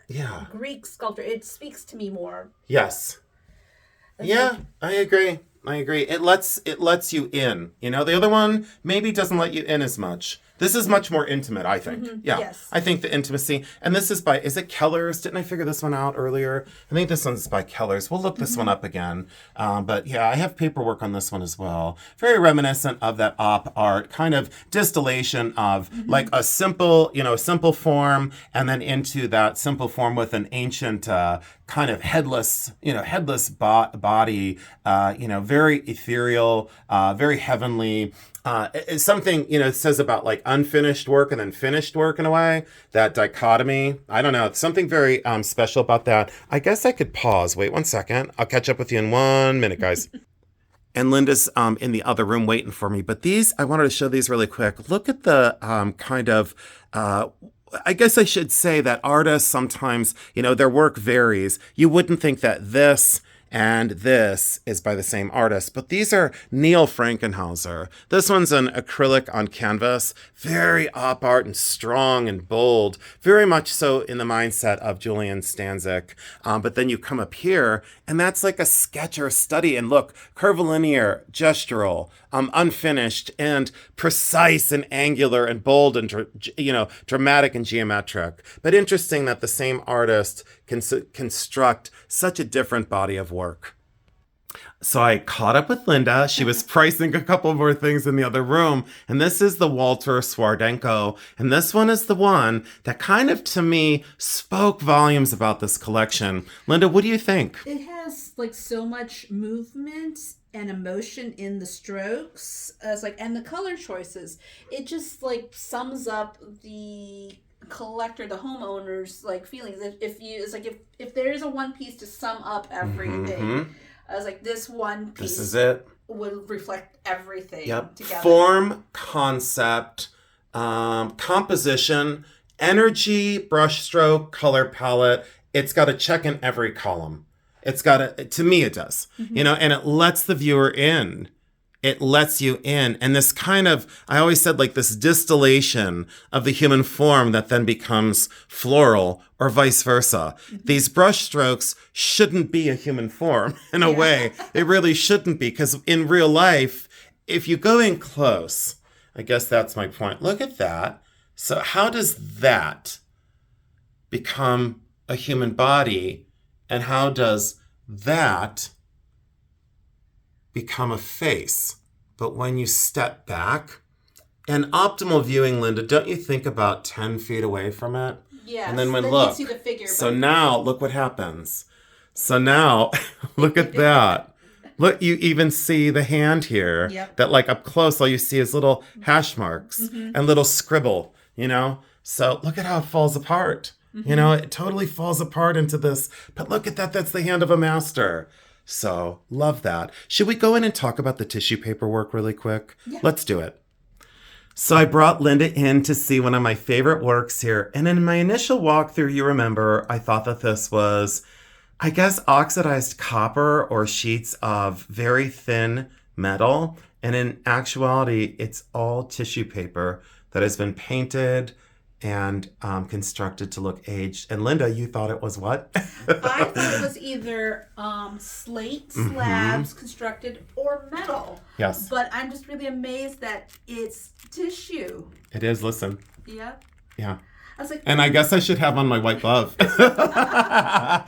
Greek sculpture. It speaks to me more. Yes. Yeah, I agree. It lets you in. You know, the other one maybe doesn't let you in as much. This is much more intimate, I think. Mm-hmm. Yeah. Yes. I think the intimacy. And this is is it Keller's? Didn't I figure this one out earlier? I think this one's by Keller's. We'll look this one up again. But yeah, I have paperwork on this one as well. Very reminiscent of that op art, kind of distillation of like a simple form, and then into that simple form with an ancient kind of headless body, very ethereal, very heavenly. It's something, it says about like unfinished work and then finished work in a way, that dichotomy. I don't know. It's something very special about that. I guess I could pause. Wait 1 second. I'll catch up with you in 1 minute, guys. And Linda's in the other room waiting for me. But I wanted to show these really quick. Look at the kind of... I guess I should say that artists sometimes, their work varies. You wouldn't think that this And this is by the same artist, but these are Neil Frankenhauser. This one's an acrylic on canvas, very op art and strong and bold, very much so in the mindset of Julian Stanzik. But then you come up here, and that's like a sketch or a study. And look, curvilinear, gestural, unfinished, and precise and angular and bold and dramatic and geometric. But interesting that the same artist can construct such a different body of work. So I caught up with Linda. She was pricing a couple more things in the other room. And this is the Walter Swardenko. And this one is the one that kind of, to me, spoke volumes about this collection. Linda, what do you think? It has like so much movement and emotion in the strokes, and the color choices. It just like sums up the collector, the homeowner's like feelings. If there is a one piece to sum up everything, I was like, this one piece This is it. would reflect everything together. Form, concept, composition, energy, brushstroke, color palette. It's got a check in every column. To me it does, and it lets the viewer in. It lets you in. And this kind of, I always said, like this distillation of the human form that then becomes floral or vice versa. These brush strokes shouldn't be a human form in a way. It really shouldn't be, because in real life, if you go in close, I guess that's my point. Look at that. So how does that become a human body? And how does that become a face? But when you step back, and optimal viewing, Linda, don't you think about 10 feet away from it? Yes. And then you see the figure. So now look what happens. So now look at that. Look, you even see the hand here. Yep. That like up close, all you see is little hash marks and little scribble, So look at how it falls apart. It totally falls apart into this. But look at that. That's the hand of a master. So love that. Should we go in and talk about the tissue paper work really quick? Yeah. Let's do it. So I brought Linda in to see one of my favorite works here. And in my initial walkthrough, you remember, I thought that this was, I guess, oxidized copper or sheets of very thin metal. And in actuality, it's all tissue paper that has been painted and constructed to look aged. And Linda, you thought it was what? I thought it was either slate slabs constructed or metal. Yes. But I'm just really amazed that it's tissue. It is, listen. Yeah. Yeah. I was like, and I guess I should have on my white glove. But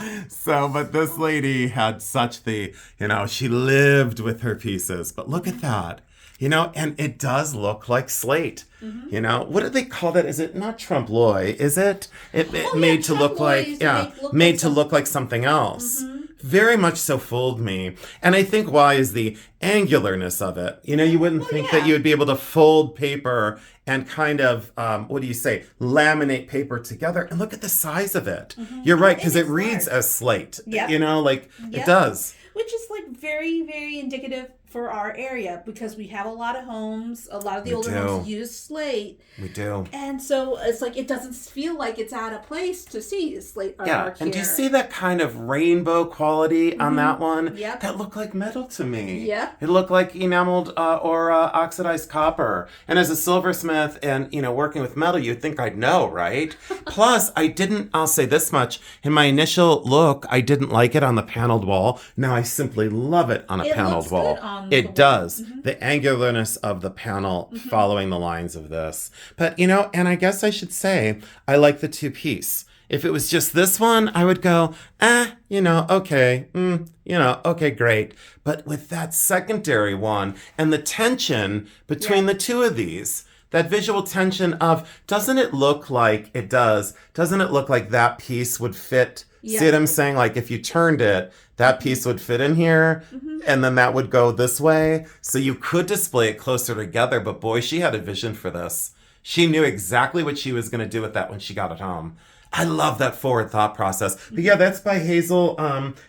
this lady had such she lived with her pieces. But look at that. And it does look like slate. What do they call that? Is it not trompe l'oeil? Is it? It made to look like, made to look like something else. Very much so fooled me. And I think why is the angularness of it. You wouldn't think that you would be able to fold paper and kind of, laminate paper together. And look at the size of it. You're right, because it reads as slate. It does. Which is very, very indicative for our area, because we have a lot of homes. A lot of the older homes use slate. We do. And so it's it doesn't feel like it's out of place to see slate artwork here. And do you see that kind of rainbow quality on that one? Yep. That looked like metal to me. Yep. It looked like enameled or oxidized copper. And as a silversmith and, working with metal, you'd think I'd know, right? Plus, I'll say this much. In my initial look, I didn't like it on the paneled wall. Now I simply love it on a paneled wall. It does. The angularness of the panel following the lines of this. But, and I guess I should say, I like the two-piece. If it was just this one, I would go, okay, okay, great. But with that secondary one and the tension between the two of these, that visual tension of, doesn't it look like it does? Doesn't it look like that piece would fit? Yeah. See what I'm saying? Like if you turned it, that piece would fit in here and then that would go this way. So you could display it closer together, but boy, she had a vision for this. She knew exactly what she was going to do with that when she got it home. I love that forward thought process. But yeah, that's by Hazel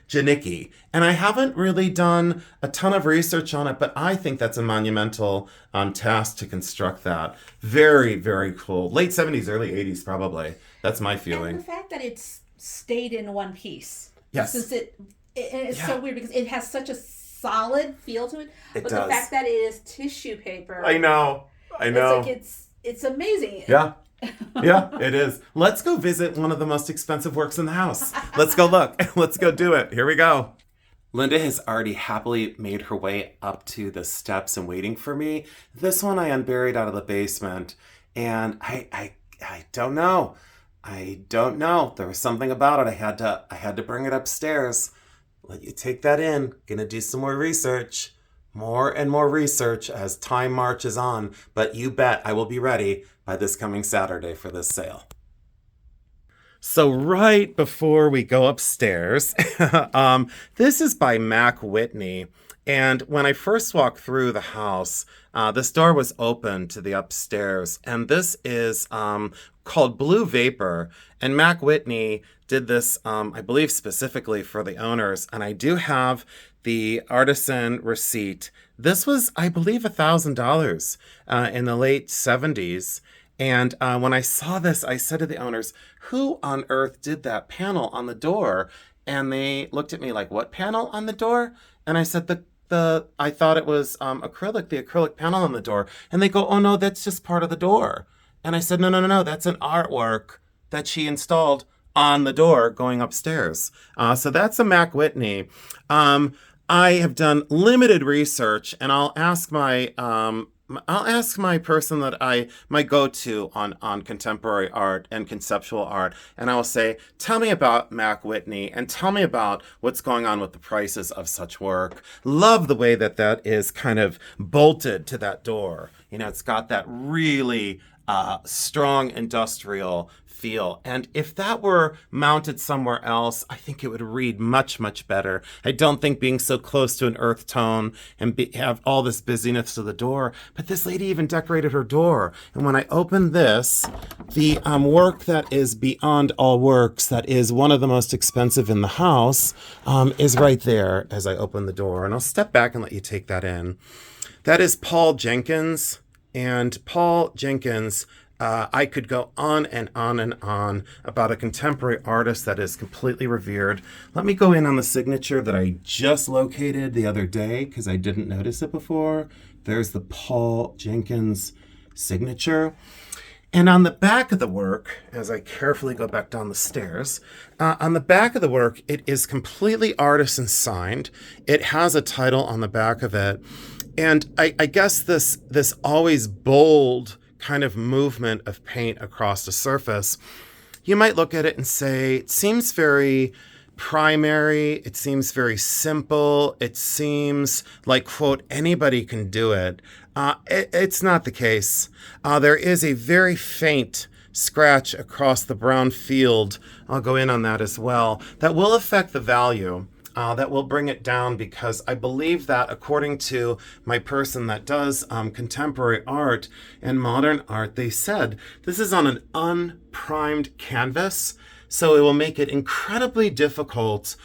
Janicki. And I haven't really done a ton of research on it, but I think that's a monumental task to construct that. Very, very cool. Late 70s, early 80s, probably. That's my feeling. And the fact that it's stayed in one piece. Yes. Since it It's so weird because it has such a solid feel to it. It But does. the fact that it is tissue paper. I know. It's like it's amazing. Yeah. Yeah, it is. Let's go visit one of the most expensive works in the house. Let's go look. Let's go do it. Here we go. Linda has already happily made her way up to the steps and waiting for me. This one I unburied out of the basement. And I don't know. I don't know. There was something about it. I had to bring it upstairs. Let you take that in. Gonna do some more research. More and more research as time marches on. But you bet I will be ready by this coming Saturday for this sale. So right before we go upstairs, this is by Mac Whitney. And when I first walked through the house, this door was open to the upstairs. And this is called Blue Vapor. And Mac Whitney did this, I believe, specifically for the owners. And I do have the artisan receipt. This was, I believe, $1,000 in the late 70s. And when I saw this, I said to the owners, who on earth did that panel on the door? And they looked at me like, what panel on the door? And I said, I thought it was acrylic, the acrylic panel on the door. And they go, oh no, that's just part of the door. And I said, no, that's an artwork that she installed on the door going upstairs. So that's a Mac Whitney. I have done limited research, and I'll ask my person that my go-to on contemporary art and conceptual art, and I will say, tell me about Mac Whitney and tell me about what's going on with the prices of such work. Love the way that is kind of bolted to that door. You know, it's got that really strong industrial feel. And if that were mounted somewhere else, I think it would read much, much better. I don't think being so close to an earth tone and have all this busyness to the door. But this lady even decorated her door. And when I open this, the work that is beyond all works, that is one of the most expensive in the house, is right there as I open the door. And I'll step back and let you take that in. That is Paul Jenkins. And Paul Jenkins, I could go on and on and on about a contemporary artist that is completely revered. Let me go in on the signature that I just located the other day because I didn't notice it before. There's the Paul Jenkins signature. And on the back of the work, as I carefully go back down the stairs, on the back of the work, it is completely artisan signed. It has a title on the back of it. And I guess this always bold kind of movement of paint across the surface, you might look at it and say, it seems very primary, it seems very simple, it seems like, quote, anybody can do it. It's not the case. There is a very faint scratch across the brown field, I'll go in on that as well, that will affect the value. That will bring it down because I believe that according to my person that does contemporary art and modern art, they said this is on an unprimed canvas. So it will make it incredibly difficult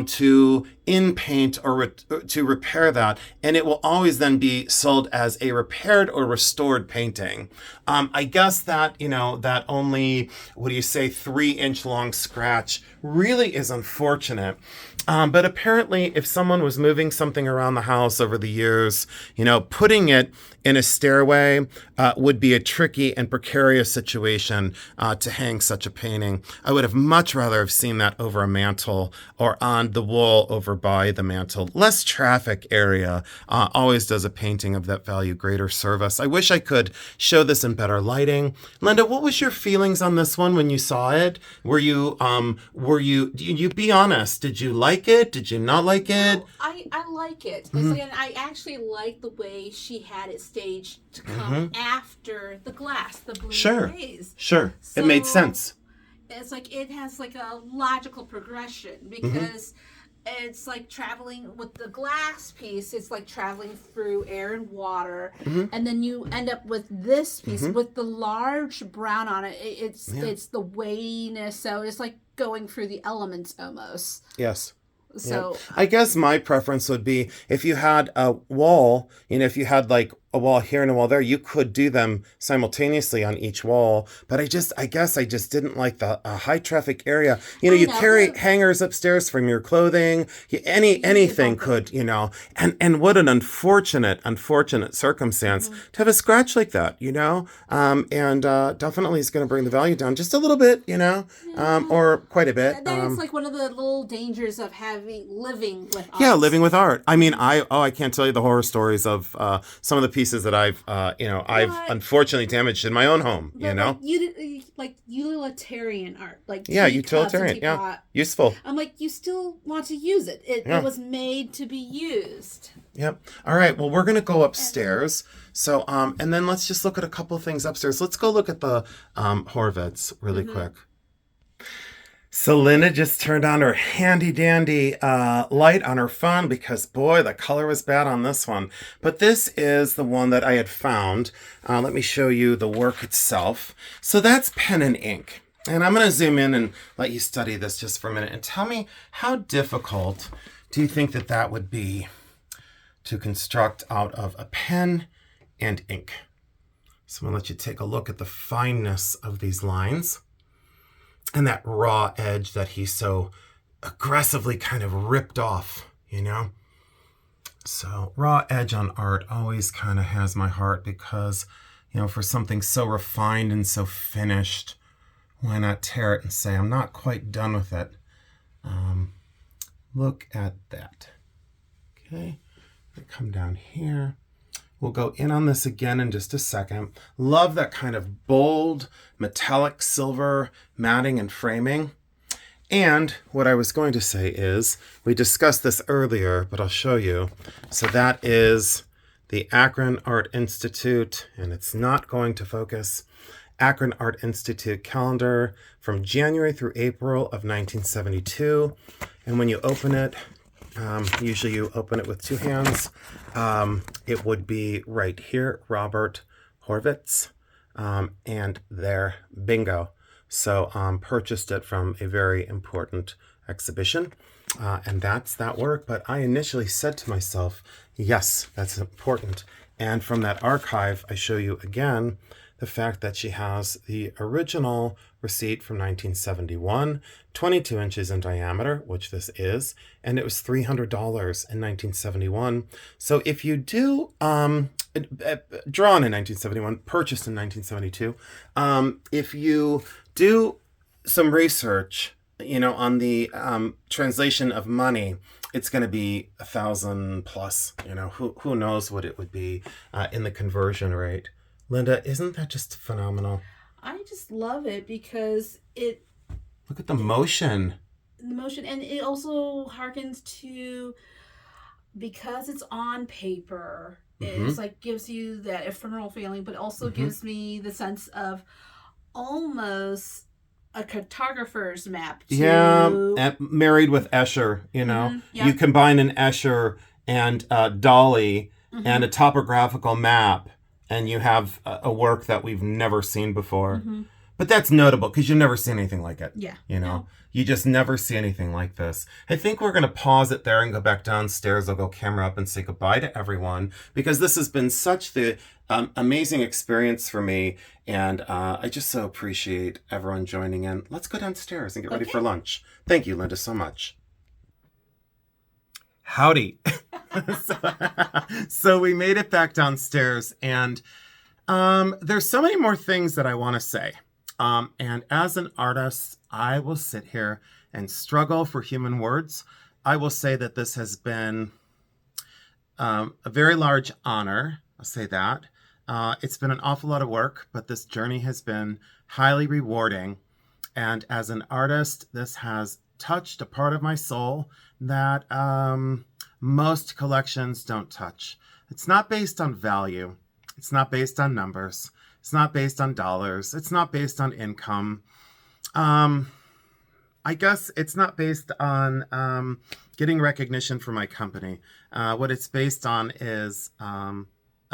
to in-paint or to repair that. And it will always then be sold as a repaired or restored painting. I guess that, that only, 3-inch long scratch really is unfortunate. But apparently if someone was moving something around the house over the years, putting it in a stairway would be a tricky and precarious situation to hang such a painting. I would have much rather have seen that over a mantle or on the wall over by the mantle. Less traffic area always does a painting of that value greater service. I wish I could show this in better lighting. Linda, what was your feelings on this one when you saw it? You be honest, did you like it? Did you not like it? I like it. Mm-hmm. And I actually like the way she had it staged to come after the glass, the blue glaze. Sure. So it made sense. It's like it has like a logical progression because it's like traveling with the glass piece. It's like traveling through air and water, and then you end up with this piece with the large brown on it. It's the weightiness, so it's like going through the elements almost. Yes. So I guess my preference would be if you had a wall, if you had like a wall here and a wall there. You could do them simultaneously on each wall, but I guess I just didn't like the high traffic area. You know, I you know. carry hangers upstairs from your clothing. Anything could, you know, and what an unfortunate circumstance to have a scratch like that, you know, and definitely is going to bring the value down just a little bit, you know, or quite a bit. That is like one of the little dangers of living with art. Yeah, living with art. I mean, I can't tell you the horror stories of some of the pieces that I've unfortunately damaged in my own home. But you know, like utilitarian art, like yeah, teacups utilitarian, and yeah, teapot. useful. I'm like, you still want to use it. It was made to be used. Yep. All right. Well, we're gonna go upstairs. So, and then let's just look at a couple of things upstairs. Let's go look at the Horvitz really quick. So Linda just turned on her handy dandy light on her phone because, boy, the color was bad on this one. But this is the one that I had found. Let me show you the work itself. So that's pen and ink. And I'm going to zoom in and let you study this just for a minute and tell me, how difficult do you think that would be to construct out of a pen and ink? So I'm going to let you take a look at the fineness of these lines. And that raw edge that he so aggressively kind of ripped off, you know? So raw edge on art always kind of has my heart because, you know, for something so refined and so finished, why not tear it and say, I'm not quite done with it. Look at that. Okay, come down here. We'll go in on this again in just a second. Love that kind of bold, metallic silver matting and framing. And what I was going to say is, we discussed this earlier, but I'll show you. So that is the Akron Art Institute, and it's not going to focus. Akron Art Institute calendar from January through April of 1972. And when you open it, usually you open it with two hands. It would be right here, Robert Horvitz, and there, bingo. So purchased it from a very important exhibition, and that's that work. But I initially said to myself, yes, that's important. And from that archive, I show you again the fact that she has the original receipt from 1971, 22 inches in diameter, which this is, and it was $300 in 1971. So if you do, drawn in 1971, purchased in 1972, if you do some research, you know, on the translation of money, it's going to be 1,000 plus, you know, who knows what it would be in the conversion rate. Linda, isn't that just phenomenal? I just love it because it... Look at the motion. The motion, and it also harkens to, because it's on paper, it's like gives you that ephemeral feeling, but also gives me the sense of almost a cartographer's map. Yeah, married with Escher, you know. You combine an Escher and Dolly and a topographical map, and you have a work that we've never seen before. But that's notable because you've never seen anything like it. Yeah. You know, you just never see anything like this. I think we're going to pause it there and go back downstairs. I'll go camera up and say goodbye to everyone because this has been such the amazing experience for me. And I just so appreciate everyone joining in. Let's go downstairs and get ready for lunch. Thank you, Linda, so much. Howdy. So we made it back downstairs, and there's so many more things that I want to say. And as an artist, I will sit here and struggle for human words. I will say that this has been a very large honor. I'll say that. It's been an awful lot of work, but this journey has been highly rewarding. And as an artist, this has touched a part of my soul that most collections don't touch. It's not based on value. It's not based on numbers. It's not based on dollars. It's not based on income. I guess it's not based on getting recognition for my company. What it's based on is a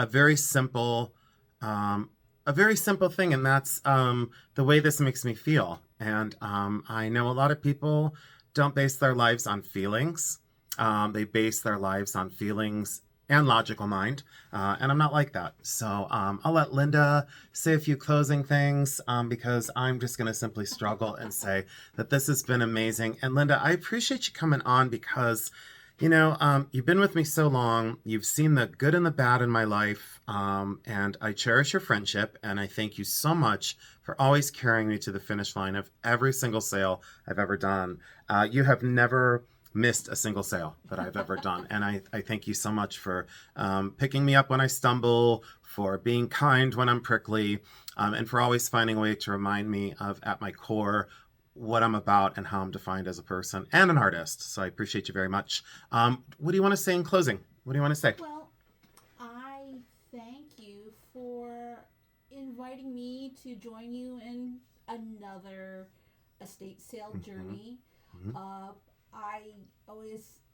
very simple thing, and that's the way this makes me feel. And I know a lot of people don't base their lives on feelings. They base their lives on feelings and logical mind. And I'm not like that. So I'll let Linda say a few closing things because I'm just going to simply struggle and say that this has been amazing. And Linda, I appreciate you coming on because, you know, you've been with me so long. You've seen the good and the bad in my life. And I cherish your friendship. And I thank you so much for always carrying me to the finish line of every single sale I've ever done. You have never missed a single sale that I've ever done. And I thank you so much for picking me up when I stumble, for being kind when I'm prickly, and for always finding a way to remind me of, at my core, what I'm about and how I'm defined as a person and an artist. So I appreciate you very much. What do you want to say in closing? What do you want to say? Well, I thank you for inviting me to join you in another estate sale journey.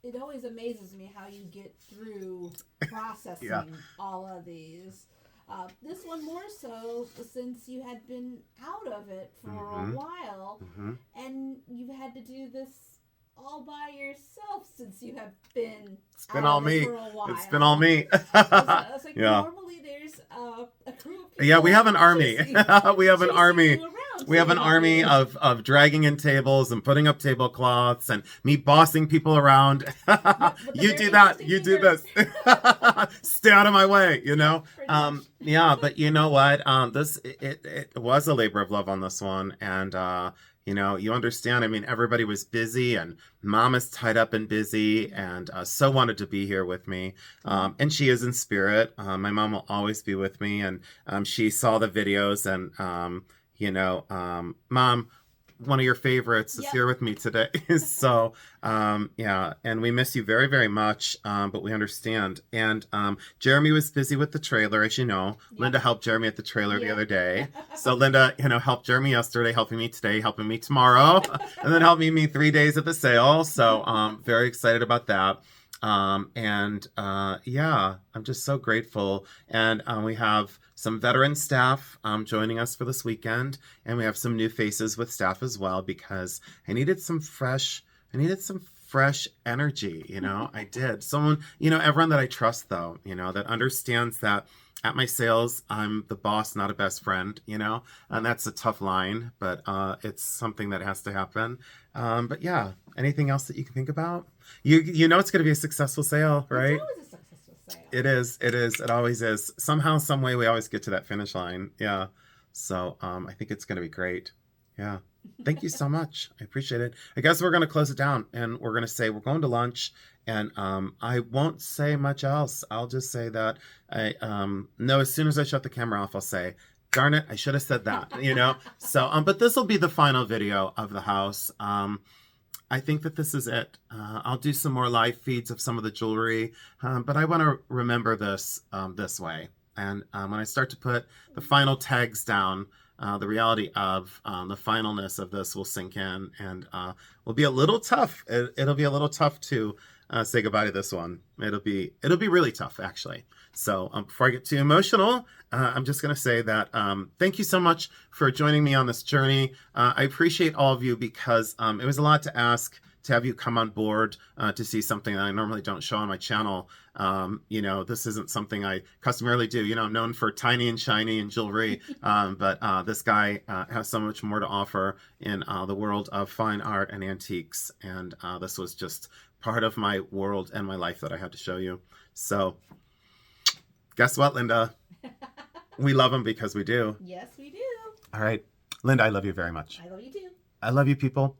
It always amazes me how you get through processing all of these. This one more so since you had been out of it for a while, and you've had to do this all by yourself since you have been all me. For a while. It's been all me. It's like normally there's a crew of people. Yeah, we have an army. We have an army. We have an army of of dragging in tables and putting up tablecloths and me bossing people around. You do that. You do this. Stay out of my way, you know? Yeah, but you know what? It was a labor of love on this one. And, you know, you understand. I mean, everybody was busy and mom is tied up and busy and so wanted to be here with me. And she is in spirit. My mom will always be with me. And she saw the videos and, you know, Mom, one of your favorites is here with me today. So, yeah, and we miss you very, very much, but we understand. And Jeremy was busy with the trailer, as you know. Linda helped Jeremy at the trailer the other day. So Linda, you know, helped Jeremy yesterday, helping me today, helping me tomorrow, and then helping me 3 days at the sale. So very excited about that. Yeah, I'm just so grateful. And we have some veteran staff joining us for this weekend, and we have some new faces with staff as well because I needed some fresh energy, you know. I did. Someone, you know, everyone that I trust though, you know, that understands that at my sales, I'm the boss, not a best friend, you know, and that's a tough line, but it's something that has to happen. But yeah, anything else that you can think about? You know, it's going to be a successful sale, right? It's always a successful sale. It is. It always is. Somehow, some way, we always get to that finish line. Yeah. So I think it's going to be great. Yeah. Thank you so much. I appreciate it. I guess we're going to close it down and we're going to say we're going to lunch. And I won't say much else. I'll just say that I no, as soon as I shut the camera off, I'll say, darn it, I should have said that, you know? So, but this will be the final video of the house. I think that this is it. I'll do some more live feeds of some of the jewelry, but I want to remember this this way. And when I start to put the final tags down, the reality of the finalness of this will sink in and will be a little tough. It'll be a little tough to say goodbye to this one. It'll be really tough, actually. So before I get too emotional, I'm just going to say that thank you so much for joining me on this journey. I appreciate all of you because it was a lot to ask to have you come on board to see something that I normally don't show on my channel. You know, this isn't something I customarily do. You know, I'm known for tiny and shiny and jewelry, but this guy has so much more to offer in the world of fine art and antiques. And this was just part of my world and my life that I had to show you. So guess what, Linda? We love him because we do. Yes, we do. All right. Linda, I love you very much. I love you too. I love you, people.